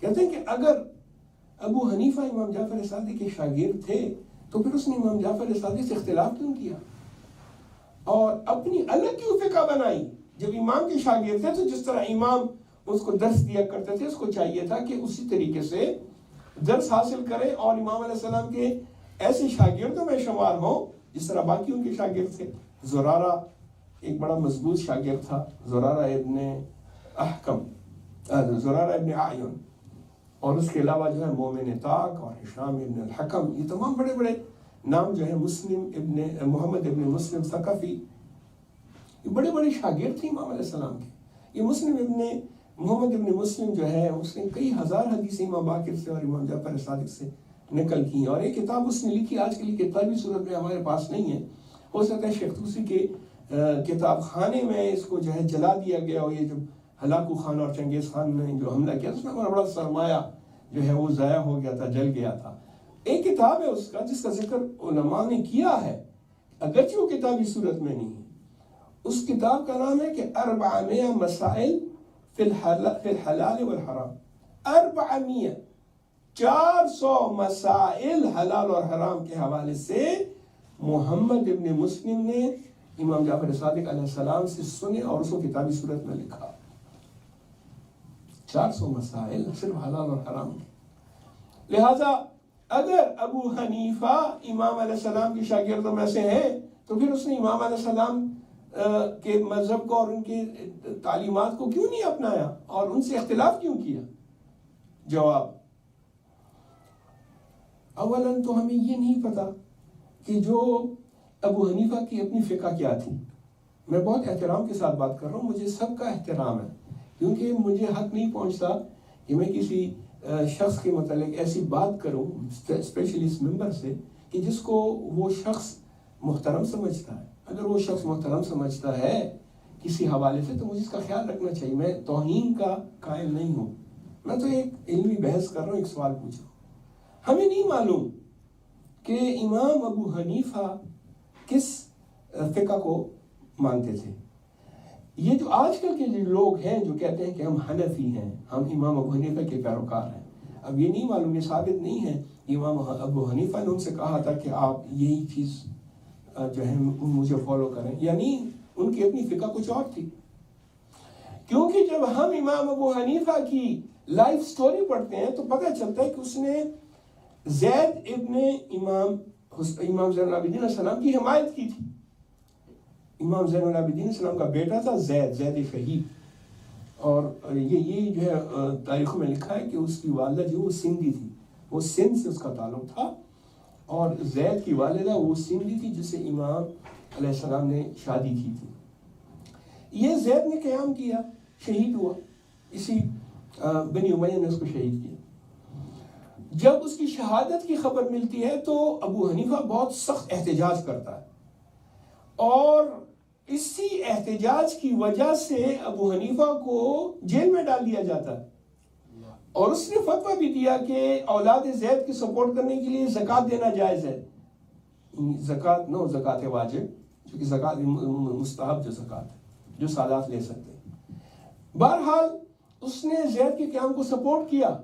S1: کہتے ہیں کہ اگر ابو حنیفہ امام جعفر صادق کے شاگرد تھے تو پھر اس نے امام جعفر صادق سے اختلاف کیوں کیا اور اپنی الگ کیوں فقہ بنائی؟ جب امام کے شاگرد تھے تو جس طرح امام اس کو درس دیا کرتے تھے، اس کو چاہیے تھا کہ اسی طریقے سے درس حاصل کرے اور امام علیہ السلام کے ایسے شاگردوں میں شمار ہوں جس طرح باقی ان کے شاگرد تھے۔ زرارہ ایک بڑا مضبوط شاگرد تھا، زرارہ ابن اعین، اور اس کے علاوہ جو ہے مومن طاق اور ہشام ابن الحکم، یہ تمام بڑے بڑے نام جو ہے، محمد ابن مسلم ثقفی، یہ بڑے بڑے شاگرد تھے امام علیہ السلام کے۔ یہ محمد ابن مسلم جو ہے اس نے کئی ہزار حدیثیں امام باقر سے اور امام جعفر صادق سے نقل کی ہیں، اور ایک کتاب اس نے لکھی، آج کل کتابی صورت میں ہمارے پاس نہیں ہے، ہو سکتا ہے شیخ طوسی کے کتاب خانے میں اس کو جو ہے جلا دیا گیا، اور یہ جو ہلاکو خان اور چنگیز خان نے جو حملہ کیا اس میں ہمارا بڑا سرمایہ جو ہے وہ ضائع ہو گیا تھا، جل گیا تھا۔ ایک کتاب ہے اس کا جس کا ذکر علماء نے کیا ہے، اگرچہ وہ کتابی صورت میں نہیں ہے، اس کتاب کا نام ہے کہ 400 مسائل فی الحلال والحرام 400 مسائل حلال اور حرام کے حوالے سے محمد ابن مسلم نے امام جعفر صادق علیہ السلام سے سنے اور اس کو کتابی صورت میں لکھا. 400 مسائل صرف حلال اور حرام کے. لہذا اگر ابو حنیفہ امام علیہ السلام کی شاگردوں میں سے ہے تو پھر اس نے امام علیہ السلام کے مذہب کو اور ان کی تعلیمات کو کیوں نہیں اپنایا اور ان سے اختلاف کیوں کیا؟ جواب: اولاً تو ہمیں یہ نہیں پتا کہ جو ابو حنیفہ کی اپنی فقہ کیا تھی. میں بہت احترام کے ساتھ بات کر رہا ہوں، مجھے سب کا احترام ہے، کیونکہ مجھے حق نہیں پہنچتا کہ میں کسی شخص کے متعلق ایسی بات کروں اسپیشلی اس ممبر سے کہ جس کو وہ شخص محترم سمجھتا ہے. اگر وہ شخص محترم سمجھتا ہے کسی حوالے سے تو مجھے اس کا خیال رکھنا چاہیے. میں توہین کا قائل نہیں ہوں، میں تو ایک علمی بحث کر رہا ہوں، ایک سوال پوچھ رہا ہوں. ہمیں نہیں معلوم کہ امام ابو حنیفہ کس فقہ کو مانتے تھے. یہ جو آج کل کے لوگ ہیں جو کہتے ہیں کہ ہم حنفی ہیں، ہم امام ابو حنیفہ کے پیروکار ہیں، اب یہ نہیں معلوم، یہ ثابت نہیں ہے. امام ابو حنیفہ نے ان سے کہا تھا کہ آپ یہی چیز جو ہے مجھے فالو کریں، یعنی ان کی اپنی فقہ کچھ اور تھی. کیونکہ جب ہم امام ابو حنیفہ کی لائف سٹوری پڑھتے ہیں تو پتہ چلتا ہے کہ اس نے زید ابن امام زین العابدین علیہ السلام کی حمایت کی تھی. امام زین العابدین علیہ السلام کا بیٹا تھا زید شہید، اور یہ جو ہے تاریخوں میں لکھا ہے کہ اس کی والدہ جو وہ سندھی تھی، وہ سندھ سے اس کا تعلق تھا، اور زید کی والدہ وہ سندھی تھی جس سے امام علیہ السلام نے شادی کی تھی. یہ زید نے قیام کیا، شہید ہوا، اسی بنی امیہ نے اس کو شہید کیا. جب اس کی شہادت کی خبر ملتی ہے تو ابو حنیفہ بہت سخت احتجاج کرتا ہے، اور اسی احتجاج کی وجہ سے ابو حنیفہ کو جیل میں ڈال دیا جاتا ہے. اور اس نے فتویٰ بھی دیا کہ اولاد زید کی سپورٹ کرنے کے لیے زکوٰۃ دینا جائز ہے. زکوٰۃ نو زکوٰۃ واجب، کیونکہ زکوٰۃ مستحب جو زکوٰۃ ہے جو سادات لے سکتے ہیں. بہرحال اس نے زید کے قیام کو سپورٹ کیا،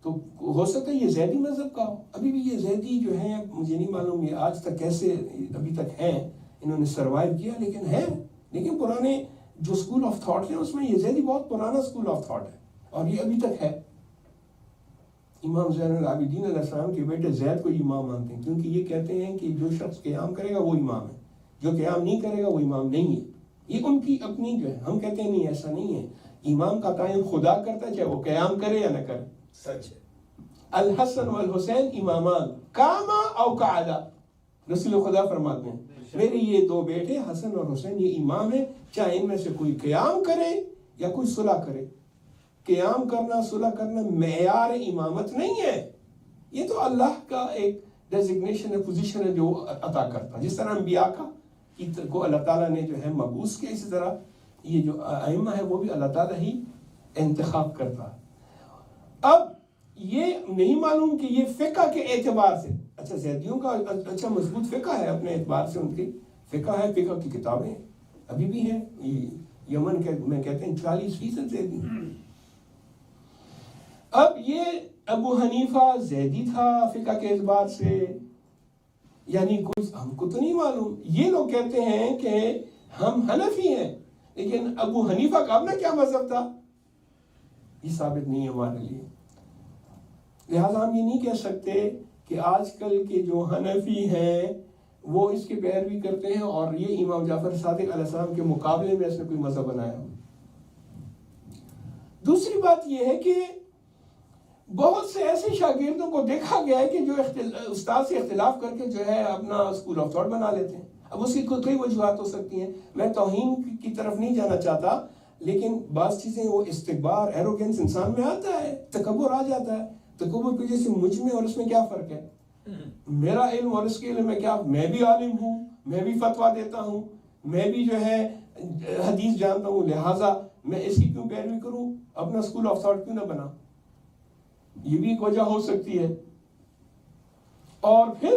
S1: تو ہو سکتا ہے یہ زیدی مذہب کا ہو. ابھی بھی یہ زیدی جو ہیں مجھے نہیں معلوم یہ آج تک کیسے ابھی تک ہیں، انہوں نے سروائیو کیا لیکن ہے. لیکن پرانے جو اسکول آف تھاٹ ہیں اس میں یہ زیدی بہت پرانا اسکول آف تھاٹ ہے اور یہ ابھی تک ہے. امام زین العابدین علیہ السلام کے بیٹے زید کو امام مانتے ہیں، کیونکہ یہ کہتے ہیں کہ جو شخص قیام کرے گا وہ امام ہے، جو قیام نہیں کرے گا وہ امام نہیں ہے. یہ ان کی اپنی جو ہے، ہم کہتے ہیں نہیں ایسا نہیں ہے. امام کا تعین خدا کرتا ہے، چاہے وہ قیام کرے یا نہ کرے. سچ ہے. الحسن والحسین امامان کاما او قعدا، رسول خدا فرماتے ہیں میرے یہ دو بیٹے حسن اور حسین یہ امام ہیں، چاہے ان میں سے کوئی قیام کرے یا کوئی صلح کرے. قیام کرنا صلح کرنا معیار امامت نہیں ہے، یہ تو اللہ کا ایک ڈیزگنیشن ہے، پوزیشن ہے جو عطا کرتا ہے. جس طرح انبیاء کو اللہ تعالیٰ نے جو ہے مبعوث کیا، اسی طرح یہ جو ائمہ ہے وہ بھی اللہ تعالیٰ ہی انتخاب کرتا ہے. اب یہ نہیں معلوم کہ یہ فقہ کے اعتبار سے، اچھا زیدیوں کا اچھا مضبوط فقہ ہے، اپنے اعتبار سے ان کی فقہ ہے، فقہ کی کتابیں ابھی بھی ہیں. یمن میں کہتے ہیں 40% زیدی. اب یہ ابو حنیفہ زیدی تھا فقہ کے اعتبار سے، یعنی کچھ ہم کو تو نہیں معلوم. یہ لوگ کہتے ہیں کہ ہم حنفی ہیں، لیکن ابو حنیفہ کا اپنا کیا مذہب تھا یہ ثابت نہیں ہے ہمارے لیے. لہٰذا ہم یہ نہیں کہہ سکتے کہ آج کل کے جو حنفی ہیں وہ اس کی پیروی کرتے ہیں اور یہ امام جعفر صادق علیہ السلام کے مقابلے میں اس نے کوئی مذہب بنایا. دوسری بات یہ ہے کہ بہت سے ایسے شاگردوں کو دیکھا گیا ہے کہ جو استاد سے اختلاف کر کے جو ہے اپنا اسکول آف تھاٹ بنا لیتے ہیں. اب اس کی کئی وجوہات ہو سکتی ہیں، میں توہین کی طرف نہیں جانا چاہتا، لیکن بعض چیزیں وہ استکبار ایروگنس انسان میں آتا ہے، تکبر آ جاتا ہے. تکبر کی وجہ سے مجھ میں اور اس میں کیا فرق ہے؟ میرا علم اور اس کے علم میں کیا، میں بھی عالم ہوں، میں بھی فتویٰ دیتا ہوں، میں بھی جو ہے حدیث جانتا ہوں، لہٰذا میں اس کی کیوں پیروی کروں، اپنا اسکول آف تھاٹ کیوں نہ بنا. یہ بھی ایک وجہ ہو سکتی ہے. اور پھر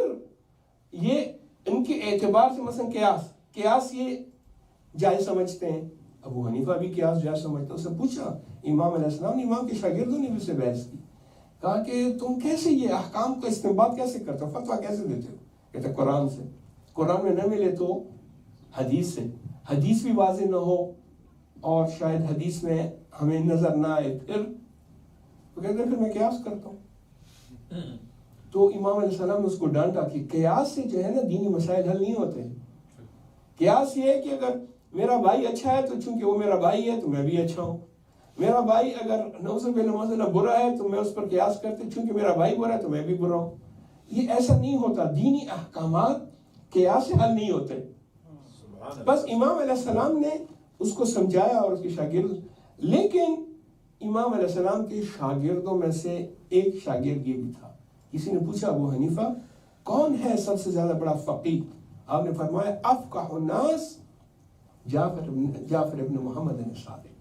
S1: یہ ان کے اعتبار سے مثلا قیاس یہ جائز سمجھتے ہیں. ابو حنیفہ بھی قیاس جائز سمجھتا، اس سے پوچھا امام علیہ السلام نے، امام کے شاگردوں نے بھی اس سے بحث کی، کہا کہ تم کیسے یہ احکام کا استنباط کیسے کرتے ہو، فتویٰ کیسے دیتے ہو؟ کہتے قرآن سے، قرآن میں نہ ملے تو حدیث سے، حدیث بھی واضح نہ ہو اور شاید حدیث میں ہمیں نظر نہ آئے، پھر تو کہتے ہیں پھر میں قیاس کرتا ہوں۔ تو امام علیہ السلام نے اس کو ڈانٹا کہ قیاس سے جو ہے نا دینی مسائل حل نہیں ہوتے۔ قیاس یہ ہے کہ اگر میرا بھائی اچھا ہے تو چونکہ وہ میرا بھائی ہے تو میں بھی اچھا ہوں، میرا بھائی اگر نعوذ باللہ برا ہے تو میں اس پر قیاس کرتے چونکہ میرا بھائی برا ہے تو میں بھی برا ہوں۔ یہ ایسا نہیں ہوتا، دینی احکامات قیاس سے حل نہیں ہوتے۔ بس امام علیہ السلام نے اس کو سمجھایا اور اس کے شاگرد، لیکن امام علیہ السلام کے شاگردوں میں سے ایک شاگرد یہ بھی تھا، کسی نے پوچھا ابو حنیفہ کون ہے سب سے زیادہ بڑا فقیہ؟ آپ نے فرمایا افقہ الناس جعفر ابن محمد صادق۔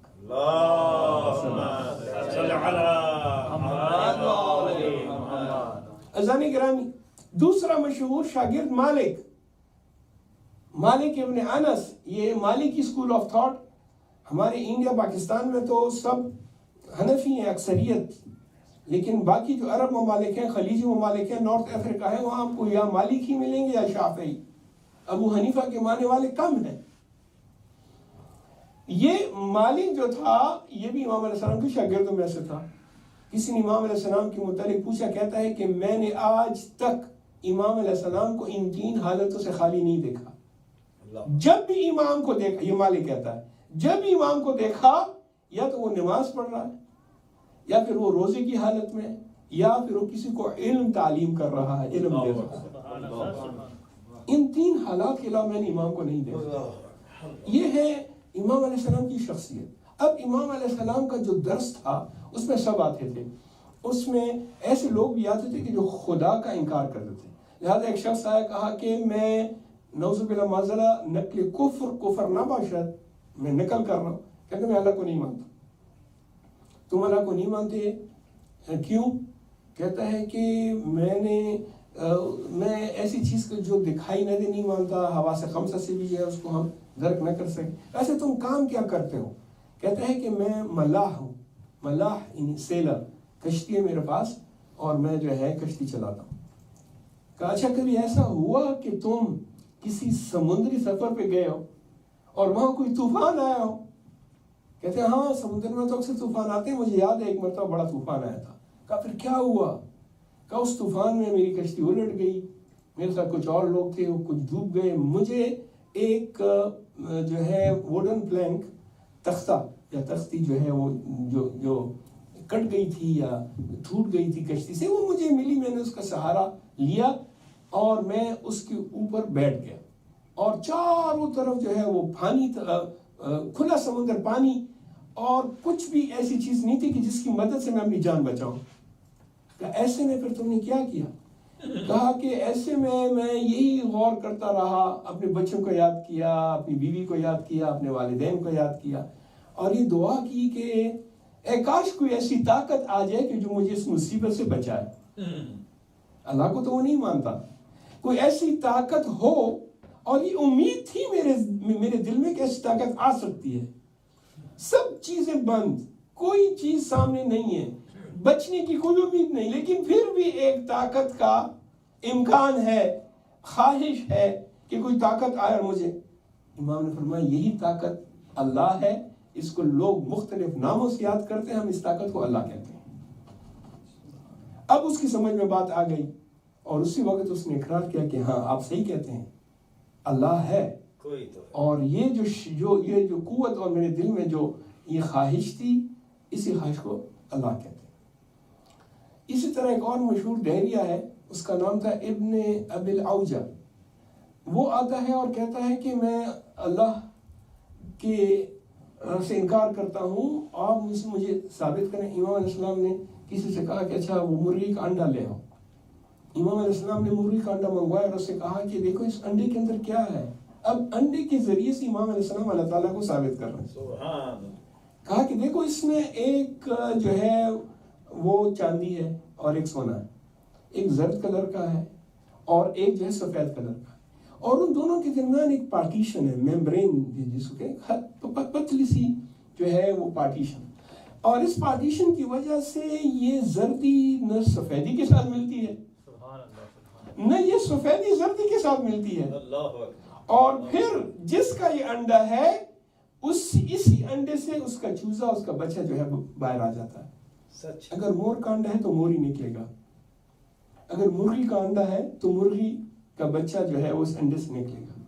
S1: عزیزان گرامی، دوسرا مشہور شاگرد مالک ابن انس، یہ مالکی اسکول آف تھاٹ، ہمارے انڈیا پاکستان میں تو سب حنفی ہیں اکثریت، لیکن باقی جو عرب ممالک ہیں، خلیجی ممالک ہیں، نارتھ افریقہ ہے، وہاں آپ کو یا مالک ہی ملیں گے یا شافعی، ابو حنیفہ کے ماننے والے کم ہیں۔ یہ مالک جو تھا یہ بھی امام علیہ السلام کے شاگردوں میں سے تھا۔ کسی نے امام علیہ السلام کے متعلق پوچھا، کہتا ہے کہ میں نے آج تک امام علیہ السلام کو ان تین حالتوں سے خالی نہیں دیکھا۔ جب بھی امام کو دیکھا، یہ مالک کہتا ہے، جب بھی امام کو دیکھا یا تو وہ نماز پڑھ رہا ہے، یا پھر وہ روزے کی حالت میں، یا پھر وہ کسی کو علم تعلیم کر رہا ہے، علم دے رہا ہے۔ ان تین حالات کے علاوہ میں نے امام کو نہیں دیکھا۔ یہ ہے امام علیہ السلام کی شخصیت۔ اب امام علیہ السلام کا جو درس تھا اس میں سب آتے تھے، اس میں ایسے لوگ بھی آتے تھے کہ جو خدا کا انکار کرتے تھے۔ لہذا ایک شخص آیا، کہا کہ میں نعوذ باللہ معذلہ نقل کفر نہ باشد، میں نقل کر رہا ہوں، کہتے میں اللہ کو نہیں مانتا۔ تم اللہ کو نہیں مانتے کیوں؟ کہتا ہے کہ میں ایسی چیز کو جو دکھائی نہ دے نہیں مانتا، حواس خمسہ سے بھی جو ہے اس کو ہم درک نہ کر سکے۔ ایسے تم کام کیا کرتے ہو؟ کہتا ہے کہ میں ملاح ہوں، ملاح یعنی سیلر، کشتی ہے میرے پاس اور میں جو ہے کشتی چلاتا ہوں۔ کہا اچھا کبھی ایسا ہوا کہ تم کسی سمندری سفر پہ گئے ہو اور وہاں کوئی طوفان آیا ہو؟ کہتے ہیں ہاں سمندر میں تو اکثر طوفان آتے ہیں، مجھے یاد ہے ایک مرتبہ بڑا طوفان آیا تھا۔ کہا پھر کیا ہوا؟ کہا اس طوفان میں میری کشتی الٹ گئی، میرے ساتھ کچھ اور لوگ تھے وہ کچھ ڈوب گئے، مجھے ایک جو ہے ووڈن پلینک، تختہ یا تختی جو ہے وہ جو کٹ گئی تھی یا ٹوٹ گئی تھی کشتی سے، وہ مجھے ملی، میں نے اس کا سہارا لیا اور میں اس کے اوپر بیٹھ گیا، اور چاروں طرف جو ہے وہ پانی، کھلا سمندر، پانی، اور کچھ بھی ایسی چیز نہیں تھی کہ جس کی مدد سے میں اپنی جان بچاؤں۔ ایسے میں پھر تم نے کیا کیا؟ کہا کہ ایسے میں یہی غور کرتا رہا، اپنے بچوں کو یاد کیا، اپنی بیوی کو یاد کیا، اپنے والدین کو یاد کیا، اور یہ دعا کی کہ اے کاش کوئی ایسی طاقت آ جائے کہ جو مجھے اس مصیبت سے بچائے۔ اللہ کو تو وہ نہیں مانتا، کوئی ایسی طاقت ہو، اور یہ امید تھی میرے دل میں کہ ایسی طاقت آ سکتی ہے۔ سب چیزیں بند، کوئی چیز سامنے نہیں ہے، بچنے کی کوئی امید نہیں، لیکن پھر بھی ایک طاقت کا امکان ہے، خواہش ہے کہ کوئی طاقت آئے اور مجھے۔ امام نے فرمایا یہی طاقت اللہ ہے، اس کو لوگ مختلف ناموں سے یاد کرتے ہیں، ہم اس طاقت کو اللہ کہتے ہیں۔ اب اس کی سمجھ میں بات آ گئی اور اسی وقت اس نے اقرار کیا کہ ہاں آپ صحیح کہتے ہیں، اللہ ہے، اور یہ جو قوت اور میرے دل میں جو یہ خواہش تھی، اسی خواہش کو اللہ کہتے ہیں۔ اسی طرح ایک اور مشہور دہریہ ہے، اس کا نام تھا ابن ابی العوجہ۔ وہ آتا ہے اور کہتا ہے کہ میں اللہ کے سے انکار کرتا ہوں، آپ مجھے ثابت کریں۔ امام علیہ السلام نے کسی سے کہا کہ اچھا وہ مرغی کا انڈا لے آؤ۔ امام علیہ السلام نے مرغی کا انڈا منگوایا اور اس سے کہا کہ دیکھو اس انڈے کے اندر کیا ہے۔ اب انڈے کے ذریعے سے امام علیہ السلام اللہ تعالیٰ کو ثابت کر رہے ہیں۔ کہا کہ دیکھو اس میں ایک جو ہے وہ چاندی ہے اور ایک سونا ہے، ایک زرد کلر کا ہے اور ایک جو ہے سفید کلر کا، اور ان دونوں کے درمیان ایک پارٹیشن ہے، میمبرین جس کو کہ پتلی سی جو ہے وہ پارٹیشن، اور اس پارٹیشن کی وجہ سے یہ زردی نہ سفیدی کے ساتھ ملتی ہے نہ یہ سفیدی زردی کے ساتھ ملتی ہے، اور پھر جس کا یہ انڈا ہے اسی انڈے سے اس کا چوزا، اس کا بچہ جو ہے باہر آ جاتا ہے۔ اگر مور کا انڈا ہے تو مور ہی نکلے گا، اگر مرغی کا انڈا ہے تو مرغی کا بچہ جو ہے اس انڈے سے نکلے گا۔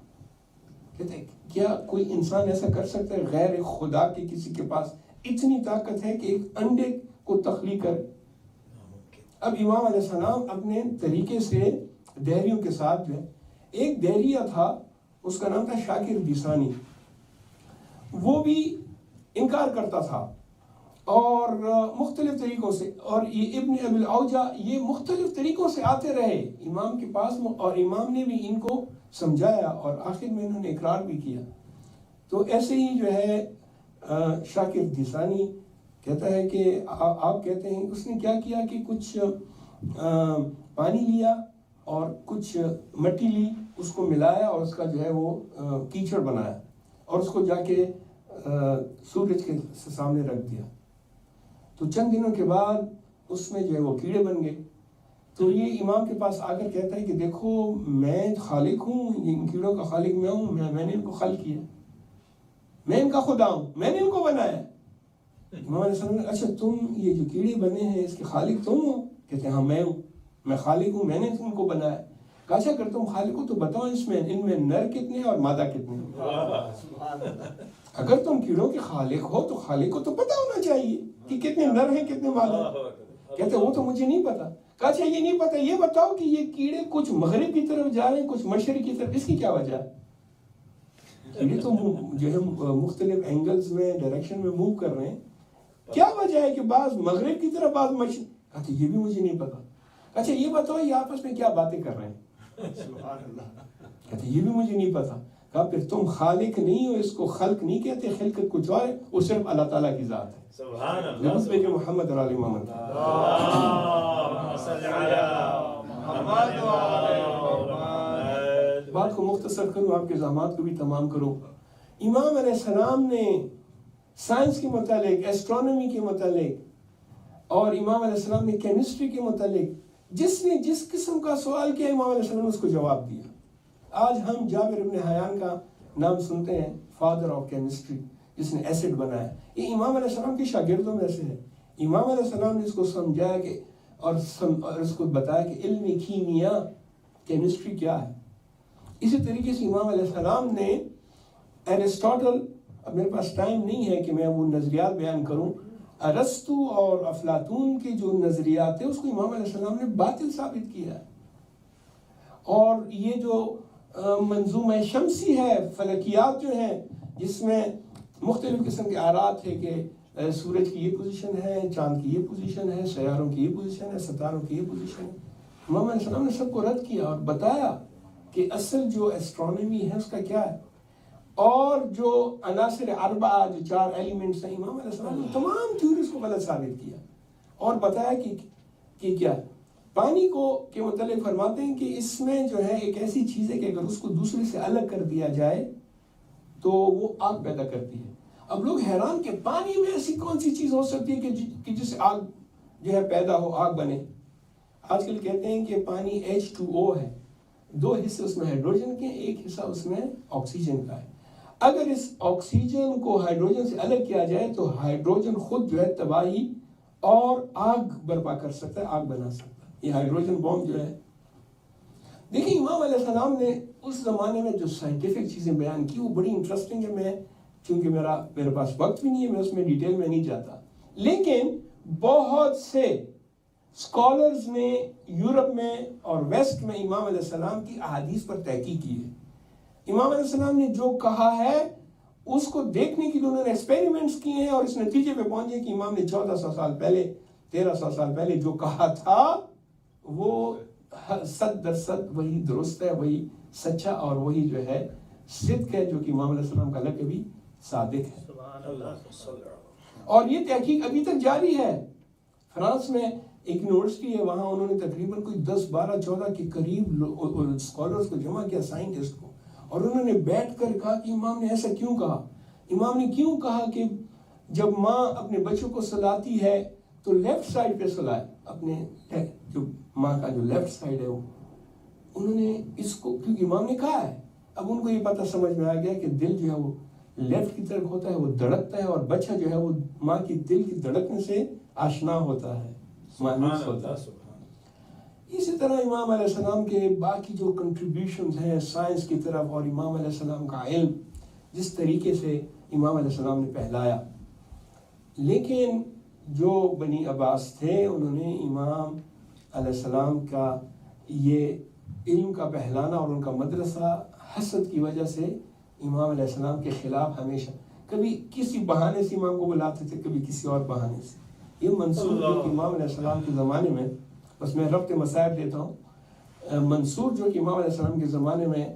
S1: کہتے ہیں کیا کوئی انسان ایسا کر سکتا ہے غیر خدا کے کسی کے پاس اتنی طاقت ہے کہ ایک انڈے کو تخلیق کرے؟ اب امام علیہ السلام اپنے طریقے سے دہریوں کے ساتھ جو ہے، ایک دہریہ تھا اس کا نام تھا شاکر دیسانی، وہ بھی انکار کرتا تھا اور مختلف طریقوں سے، اور یہ ابن ابی الاوجا یہ مختلف طریقوں سے آتے رہے امام کے پاس، اور امام نے بھی ان کو سمجھایا اور آخر میں انہوں نے اقرار بھی کیا۔ تو ایسے ہی جو ہے شاکر دیسانی کہتا ہے کہ آپ کہتے ہیں اس نے کیا کیا کہ کچھ پانی لیا اور کچھ مٹی لی، اس کو ملایا اور اس کا جو ہے وہ کیچڑ بنایا اور اس کو جا کے سورج کے سامنے رکھ دیا، تو چند دنوں کے بعد اس میں جو ہے وہ کیڑے بن گئے۔ تو یہ امام کے پاس آ کر کہتا ہے کہ دیکھو میں خالق ہوں، ان کیڑوں کا خالق میں ہوں، میں نے ان کو خلق کیا، میں ان کا خدا ہوں، میں نے ان کو بنایا۔ امام علیہ السلام نے اچھا تم یہ جو کیڑے بنے ہیں اس کے خالق تم ہو؟ کہتے ہیں ہاں میں ہوں، میں خالق ہوں، میں نے ان کو بنایا۔ کہا اچھا اگر تم خالق ہو تو بتاؤ ان میں نر کتنے اور مادہ کتنے ہیں؟ اگر تم کیڑوں کے خالق ہو تو خالق کو تو پتہ ہونا چاہیے کہ کتنے نر ہیں کتنے مادہ ہیں۔ کہتے وہ تو مجھے نہیں پتا۔ کہا اچھا یہ نہیں پتا، یہ بتاؤ کہ یہ کیڑے کچھ مغرب کی طرف جا رہے ہیں کچھ مشرق کی طرف، اس کی کیا وجہ ہے؟ کیڑے تو جو ہے مختلف اینگلز میں ڈائریکشن میں موو کر رہے ہیں، کیا وجہ ہے کہ بعض مغرب کی طرف بعض مشرق؟ کہتے یہ بھی مجھے نہیں پتا۔ اچھا یہ بتاؤ یہ آپس میں کیا باتیں کر رہے ہیں؟ کہتے یہ بھی مجھے نہیں پتا۔ کہا پھر تم خالق نہیں ہو، اس کو خلق نہیں کہتے، خلقت کچھ اور ہے، وہ صرف اللہ تعالیٰ کی ذات ہے۔
S2: سبحان اللہ،
S1: کہ محمد اور علی محمد بات کو مختصر کروں، آپ کے زحمات کو بھی تمام کروں۔ امام علیہ السلام نے سائنس کے متعلق، ایسٹرونومی کے متعلق، اور امام علیہ السلام نے کیمسٹری کے متعلق جس نے جس قسم کا سوال کیا امام علیہ السلام نے اس کو جواب دیا۔ آج ہم جابر ابن حیان کا نام سنتے ہیں، فادر آف کیمسٹری، جس نے ایسڈ بنایا، یہ امام علیہ السلام کے شاگردوں میں سے ہے۔ امام علیہ السلام نے اس کو سمجھایا کہ اور اس کو بتایا کہ علم کیمیا کیمسٹری کیا ہے۔ اسی طریقے سے امام علیہ السلام نے ایرسٹاٹل، اب میرے پاس ٹائم نہیں ہے کہ میں وہ نظریات بیان کروں، ارسطو اور افلاطون کے جو نظریات ہیں اس کو امام علیہ السلام نے باطل ثابت کیا ہے۔ اور یہ جو منظومہ شمسی ہے، فلکیات جو ہیں جس میں مختلف قسم کے آرات ہے کہ سورج کی یہ پوزیشن ہے، چاند کی یہ پوزیشن ہے، سیاروں کی یہ پوزیشن ہے، ستاروں کی یہ پوزیشن ہے، امام علیہ السلام نے سب کو رد کیا اور بتایا کہ اصل جو ایسٹرونومی ہے اس کا کیا ہے، اور جو عناصر اربعہ جو 4 ایلیمنٹس ہیں، امام علیہ السلام نے تمام تھیوریز کو غلط ثابت کیا اور بتایا کہ کیا پانی کو کے متعلق فرماتے ہیں کہ اس میں جو ہے ایک ایسی چیز ہے کہ اگر اس کو دوسرے سے الگ کر دیا جائے تو وہ آگ پیدا کرتی ہے۔ اب لوگ حیران کہ پانی میں ایسی کون سی چیز ہو سکتی ہے کہ جس سے آگ جو ہے پیدا ہو، آگ بنے۔ آج کل کہتے ہیں کہ پانی H2O ہے، 2 حصے اس میں ہائیڈروجن کے، 1 حصہ اس میں آکسیجن کا ہے۔ اگر اس آکسیجن کو ہائیڈروجن سے الگ کیا جائے تو ہائیڈروجن خود جو ہے تباہی اور آگ برپا کر سکتا ہے، آگ بنا سکتا ہے۔ یہ ہائیڈروجن بوم جو ہے، دیکھیں امام علیہ السلام نے اس زمانے میں جو سائنٹیفک چیزیں بیان کی وہ بڑی انٹرسٹنگ ہے۔ میں چونکہ میرے پاس وقت بھی نہیں ہے، میں اس میں ڈیٹیل میں نہیں جاتا، لیکن بہت سے اسکالرز نے یورپ میں اور ویسٹ میں امام علیہ السلام کی احادیث پر تحقیق کی ہے۔ امام علیہ السلام نے جو کہا ہے اس کو دیکھنے کے لیے انہوں نے ایکسپیریمنٹس کیے ہیں اور اس نتیجے پہ پہنچے کہ امام نے 1400 سال پہلے، 1300 سال پہلے جو کہا تھا وہ 100% وہی درست ہے، وہی سچا اور وہی جو ہے صدق ہے، جو کہ امام علیہ السلام کا لقب بھی صادق ہے۔ اور یہ تحقیق ابھی تک جاری ہے۔ فرانس میں ایک یونیورسٹی ہے، وہاں انہوں نے تقریباً کوئی 10 12 14 کے قریب اسکالرز کو جمع کیا، سائنٹسٹ کو، اور انہوں نے بیٹھ کر کہا کہ امام نے ایسا کیوں کہا؟ امام نے کیوں کہا کہ جب ماں اپنے بچوں کو سلاتی ہے تو لیفٹ سائڈ پہ سلائے، اپنے جو ماں کا جو لیفٹ سائڈ ہے وہ، انہوں نے اس کو کیونکہ امام نے کہا ہے، اب ان کو یہ پتہ سمجھ میں آ گیا کہ دل جو ہے وہ لیفٹ کی طرف ہوتا ہے، وہ دھڑکتا ہے، اور بچہ جو ہے وہ ماں کی دل کی دھڑکنے سے آشنا ہوتا ہے، مانوس ہوتا ہے۔ اسی طرح امام علیہ السلام کے باقی جو کنٹریبیوشنز ہیں سائنس کی طرف، اور امام علیہ السلام کا علم جس طریقے سے امام علیہ السلام نے پھیلایا، لیکن جو بنی عباس تھے انہوں نے امام علیہ السلام کا یہ علم کا پھیلانا اور ان کا مدرسہ حسد کی وجہ سے امام علیہ السلام کے خلاف ہمیشہ کبھی کسی بہانے سے امام کو بلاتے تھے، کبھی کسی اور بہانے سے۔ یہ منصور جو کہ امام علیہ السلام کے زمانے میں، بس میں ربط مصائب دیتا ہوں، منصور جو کہ امام علیہ السلام کے زمانے میں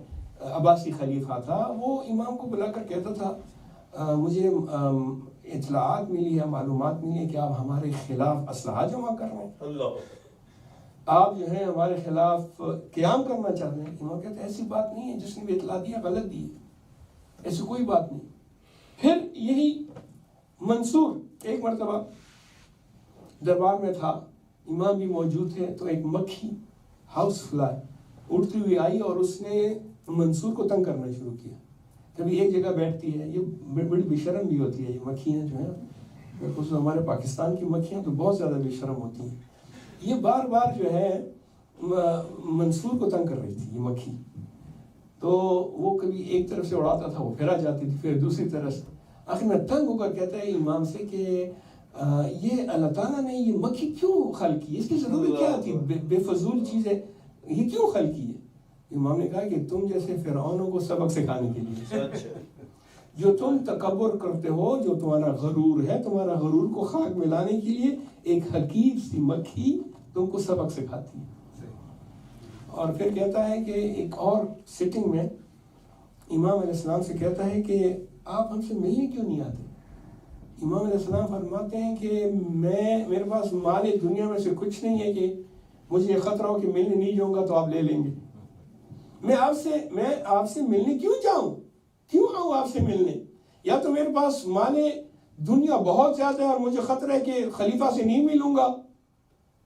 S1: عباسی خلیفہ تھا، وہ امام کو بلا کر کہتا تھا مجھے اطلاعات ملی ہے، معلومات ملی ہے کہ آپ ہمارے خلاف اسلحہ جمع کر رہے ہیں، آپ جو ہیں ہمارے خلاف قیام کرنا چاہتے ہیں۔ امام کہتے ہیں ایسی بات نہیں ہے، جس نے بھی اطلاع دیا غلط دی ہے، ایسی کوئی بات نہیں۔ پھر یہی منصور ایک مرتبہ دربار میں تھا، امام بھی موجود تھے، تو ایک مکھی ہاؤس فلائی اڑتی ہوئی آئی اور اس نے منصور کو تنگ کرنا شروع کیا۔ کبھی ایک جگہ بیٹھتی ہے، یہ بڑی بے شرم بھی ہوتی ہے، یہ مکھیاں جو ہیں، خصوصاً ہمارے پاکستان کی مکھیاں تو بہت زیادہ بے شرم ہوتی ہیں۔ یہ بار بار جو ہے منصور کو تنگ کر رہی تھی یہ مکھی، تو وہ کبھی ایک طرف سے اڑاتا تھا، وہ پھر آ جاتی تھی، پھر دوسری طرف سے۔ آخر میں تنگ ہو کر کہتا ہے امام سے کہ یہ اللہ تعالیٰ نے یہ مکھی کیوں خلق کی، اس کی ضرورت کیا تھی، بے فضول چیز ہے، یہ کیوں خلق کی ہے؟ امام نے کہا کہ تم جیسے فرعونوں کو سبق سکھانے کے لیے، جو تم تکبر کرتے ہو، جو تمہارا غرور ہے، تمہارا غرور کو خاک میں لانے کے لیے ایک حقیر سی مکھی تم کو سبق سکھاتی ہے۔ اور پھر کہتا ہے کہ ایک اور سٹنگ میں امام علیہ السلام سے کہتا ہے کہ آپ ہم سے ملنے کیوں نہیں آتے؟ امام علیہ السلام فرماتے ہیں کہ میرے پاس مال دنیا میں سے کچھ نہیں ہے کہ مجھے خطرہ ہو کہ ملنے نہیں جاؤں گا تو آپ لے لیں گے۔ میں آپ سے ملنے کیوں جاؤں، کیوں آؤں آپ سے ملنے؟ یا تو میرے پاس مال دنیا بہت زیادہ ہے اور مجھے خطرہ ہے کہ خلیفہ سے نہیں ملوں گا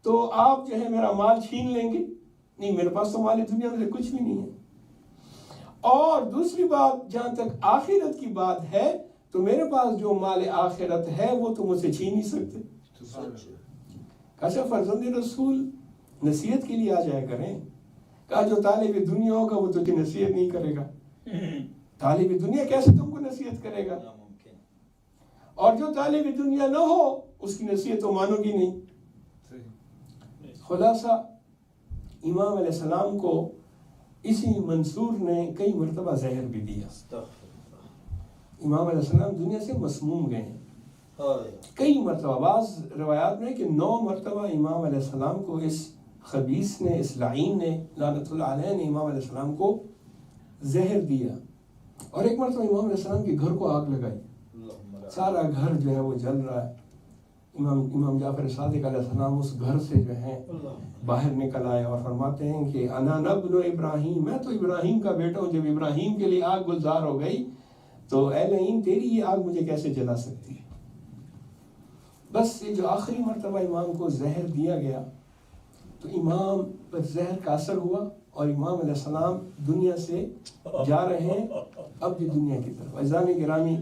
S1: تو آپ جو ہے میرا مال چھین لیں گے۔ نہیں، میرے پاس تو مال دنیا میں سے کچھ بھی نہیں ہے۔ اور دوسری بات، جہاں تک آخرت کی بات ہے تو میرے پاس جو مال آخرت ہے وہ تو مجھ سے چھین نہیں سکتے۔ کہا فرزند رسول نصیحت کے لیے آ جایا کریں۔ کہا جو طالب دنیا ہوگا وہ تجھے نصیحت نہیں کرے گا، طالب دنیا کیسے تم کو نصیحت کرے گا؟ اور جو طالب دنیا نہ ہو اس کی نصیحت تو مانو گی نہیں۔ خلاصہ امام علیہ السلام کو اسی منصور نے کئی مرتبہ زہر بھی دیا۔ امام علیہ السلام دنیا سے مسموم گئے ہیں کئی مرتبہ، بعض روایات میں کہ 9 مرتبہ امام علیہ السلام کو اس خبیث نے، اس لعین نے، لعنت اللہ علیہ نے امام علیہ السلام کو زہر دیا۔ اور ایک مرتبہ امام علیہ السلام کے گھر کو آگ لگائی، سارا گھر جو ہے وہ جل رہا ہے۔ امام جعفر صادق علیہ السلام اس گھر سے جو ہے باہر نکل آئے اور فرماتے ہیں کہ انا ابن ابراہیم، میں تو ابراہیم کا بیٹا ہوں، جب ابراہیم کے لیے آگ گلزار ہو گئی تو اے لعین تیری یہ آگ مجھے کیسے جلا سکتی ہے؟ بس یہ جو آخری مرتبہ امام کو زہر دیا گیا تو امام پر زہر کا اثر ہوا اور امام علیہ السلام دنیا سے جا رہے ہیں اب بھی دنیا کی طرف۔ عزیزان گرامی،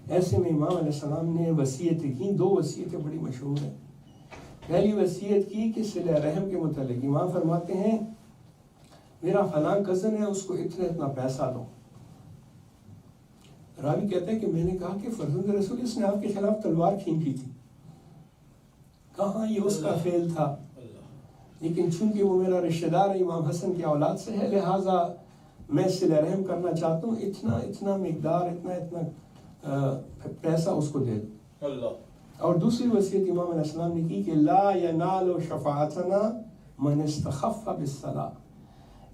S1: ایسے میں امام علیہ السلام نے وصیتیں کی، 2 وصیتیں بڑی مشہور ہیں۔ پہلی وصیت کی کہ صلہ رحم کے متعلق، امام فرماتے ہیں میرا فلاں کزن ہے، اس کو اتنا پیسہ دو۔ راوی کہتا ہے کہ میں نے کہا کہ فرزند رسول اس نے آپ کے خلاف تلوار کھینچی تھی، کہاں یہ اس کا فعل تھا، لیکن چونکہ وہ میرا رشتہ دار ہے، امام حسن کی اولاد سے ہے، لہٰذا میں صلہ رحم کرنا چاہتا ہوں، اتنا مقدار، اتنا پیسہ اس کو دے دو۔ اور دوسری وصیت امام علیہ السلام نے کی کہ لا ینال شفاعتنا من استخف بالصلاۃ،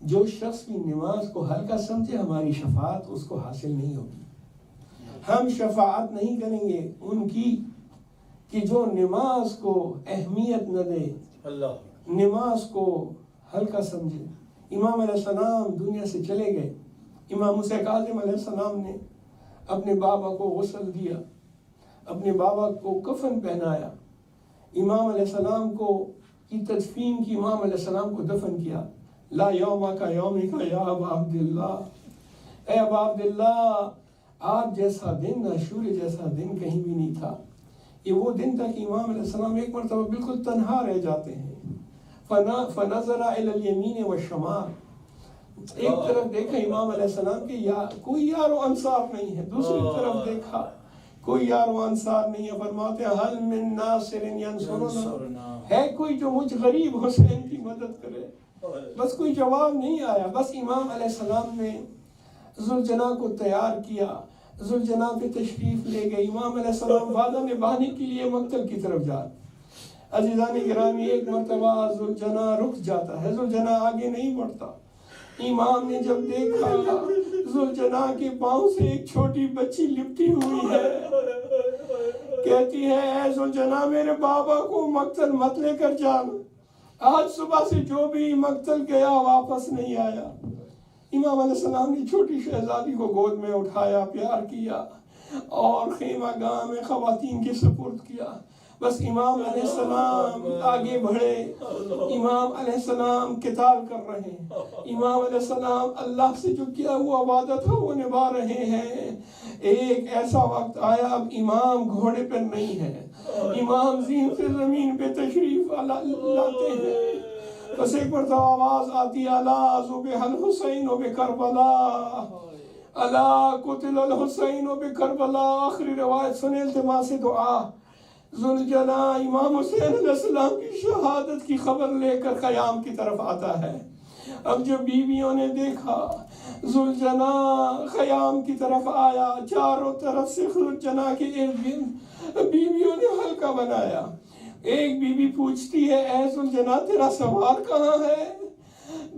S1: جو شخص بھی نماز کو ہلکا سمجھے ہماری شفاعت اس کو حاصل نہیں ہوگی۔ ہم شفاعت نہیں کریں گے ان کی کہ جو نماز کو اہمیت نہ دے، نماز کو ہلکا سمجھے، امام علیہ السلام دنیا سے چلے گئے. امام حسین کاظم علیہ السلام نے اپنے بابا کو غسل دیا, اپنے بابا کو کفن پہنایا, امام علیہ السلام کو کی تدفین کی, امام علیہ السلام کو دفن کیا. لا یوم کا یوم کا یا ابا عبداللہ, اے ابا عبداللہ آپ جیسا دن, عاشور جیسا دن کہیں بھی نہیں تھا. یہ وہ دن تھا کہ امام علیہ السلام ایک مرتبہ بالکل تنہا رہ جاتے ہیں. فنظر الی الیمین والشمال, ایک طرف دیکھا امام علیہ السلام کہ کوئی یار و انصار نہیں ہے, دوسری طرف دیکھا کوئی یار و انصار نہیں ہے. فرماتے ہیں حل من ناصر ینصرنا, ہے کوئی جو مجھ غریب حسین کی مدد کرے؟ بس کوئی جواب نہیں آیا. بس امام علیہ السلام نے ذوالجناح کو تیار کیا, ذوالجناح پہ تشریف لے گئے. امام علیہ السلام وعدہ نبھانے کے لیے مقتل کی طرف جا. عزیزان گرامی, ایک مرتبہ ذوالجناح رک جاتا ہے, ذوالجناح آگے نہیں بڑھتا. امام نے جب دیکھا ذوالجناح کے پاؤں سے ایک چھوٹی بچی لپٹی ہوئی ہے, کہتی ہے اے ذوالجناح میرے بابا کو مقتل مت لے کر جانا, آج صبح سے جو بھی مقتل گیا واپس نہیں آیا. امام علیہ السلام نے چھوٹی شہزادی کو گود میں اٹھایا, پیار کیا اور خیمہ گاہ میں خواتین کے سپرد کیا. بس امام علیہ السلام آگے بڑھے, امام علیہ السلام قتال کر رہے ہیں, امام علیہ السلام اللہ سے جو کیا ہوا وعدہ تھا وہ نبھا رہے ہیں. ایک ایسا وقت آیا, اب امام گھوڑے پر نہیں ہے, امام زین سے زمین پہ تشریف لاتے ہیں. بس ایک مرتبہ آواز آتی الا ذبح الحسین بکربلا, الا قتل الحسین بکربلا. آخری روایت سنے, التماس دعا. ذوالجناح امام حسین علیہ السلام کی شہادت کی خبر لے کر خیام کی طرف آتا ہے. اب جب بیویوں نے دیکھا ذوالجناح خیام کی طرف آیا, چاروں طرف سے ذوالجناح کے ارد گرد بیویوں نے حلقہ بنایا. ایک بیوی پوچھتی ہے اے ذوالجناح تیرا سوار کہاں ہے؟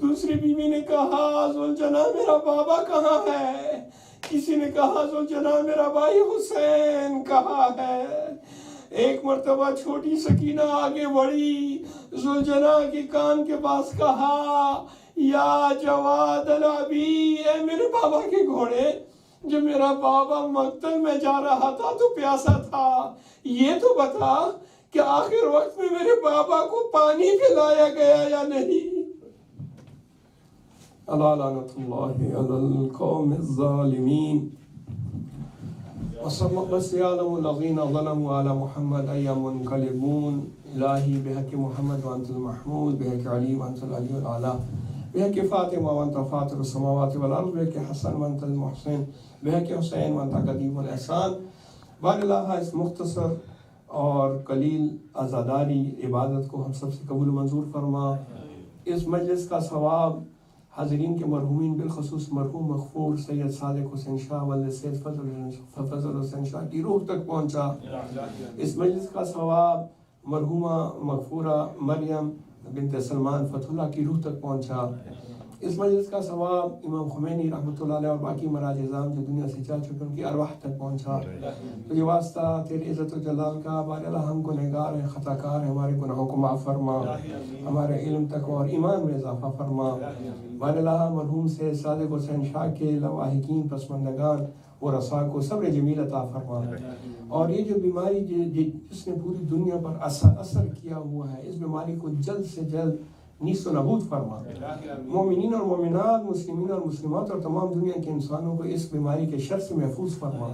S1: دوسری بیوی نے کہا ذوالجناح میرا بابا کہاں ہے؟ کسی نے کہا ذوالجناح میرا بھائی حسین کہاں ہے؟ ایک مرتبہ چھوٹی سکینہ آگے بڑھی, ذوالجناح کے کان کے پاس کہا یا جواد العبی, اے میرے بابا کے گھوڑے, جب میرا بابا مقتل میں جا رہا تھا تو پیاسا تھا, یہ تو بتا کہ آخر وقت میں میرے بابا کو پانی پلایا گیا یا نہیں؟ الا لعنت اللہ علی القوم الظالمین. بس یعلم الذین ظلموا علی محمد ایام منقلبون. الہی بحق محمد وانت المحمود, بحق علی وانت العلی العلی, بحق فاطمہ وانت فاطر السماوات والارض, بحق حسن وانت المحسن, بحق حسین وانت قدیم الاحسان. بار اللہ اس مختصر اور قلیل عزاداری عبادت کو ہم سب سے قبول منظور فرما. اس مجلس کا ثواب حاضرین کے مرحومین بالخصوص مرحوم مغفور سید صادق حسین شاہ والد سید فضل حسین شاہ کی روح تک پہنچا. اس مجلس کا ثواب مرحومہ مغفورہ مریم بنت سلمان فتح اللہ کی روح تک پہنچا. اس مجلس کا ثواب امام خمینی رحمۃ اللہ علیہ اور باقی مراج اعظام جو دنیا سے چل چکے ان کی ارواح تک پہنچا. تجھے واسطہ تیرے عزت و جلال کا, بار اللہ ہم گنہگار ہیں, خطا کار ہیں, ہمارے گناہوں کو معاف فرما, ہمارے علم تقویٰ اور ایمان میں اضافہ فرما. بار اللہ مرحوم سے صادق حسین شاہ کے لواحقین پسماندگان و رسا کو صبر جمیل عطا فرما. اور یہ جو بیماری جس نے پوری دنیا پر اثر کیا ہوا ہے, اس بیماری کو جلد سے جلد نیست و نابود فرما. مومنین اور مومنات, مسلمین اور مسلمات اور تمام دنیا کے انسانوں کو اس بیماری کے شر سے محفوظ فرما.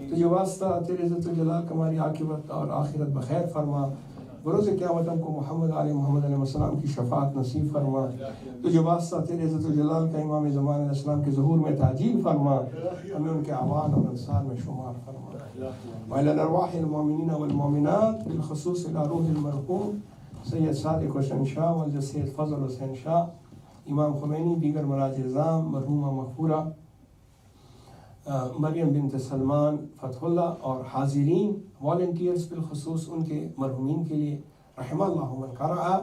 S1: تجھے واسطہ تیرے عزت و جلال کا ہماری عاقبت اور آخرت بخیر فرما. بروز قیامت ہم کو محمد علیہ السلام کی شفاعت نصیب فرما. تجھے واسطہ تیرے عزت و جلال کا امام زمان علیہ السلام کے ظہور میں تعجیل فرما, ہمیں ان کے اعوان اور انصار میں شمار فرما. وعلی ارواح المؤمنین والمؤمنات بالخصوص الى روح المرحوم سید صادق حسین شاہ والد سید فضل حسین شاہ, امام خمینی, دیگر مراج اعظام, مرحومہ مغفورہ مریم بنت سلمان فتح اللہ اور حاضرین والنٹیئرز بالخصوص ان کے مرحومین کے لیے. رحم اللہ من قرأ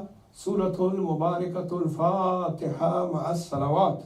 S1: سورۃ المبارکۃ الفاتحہ مع الصلوات.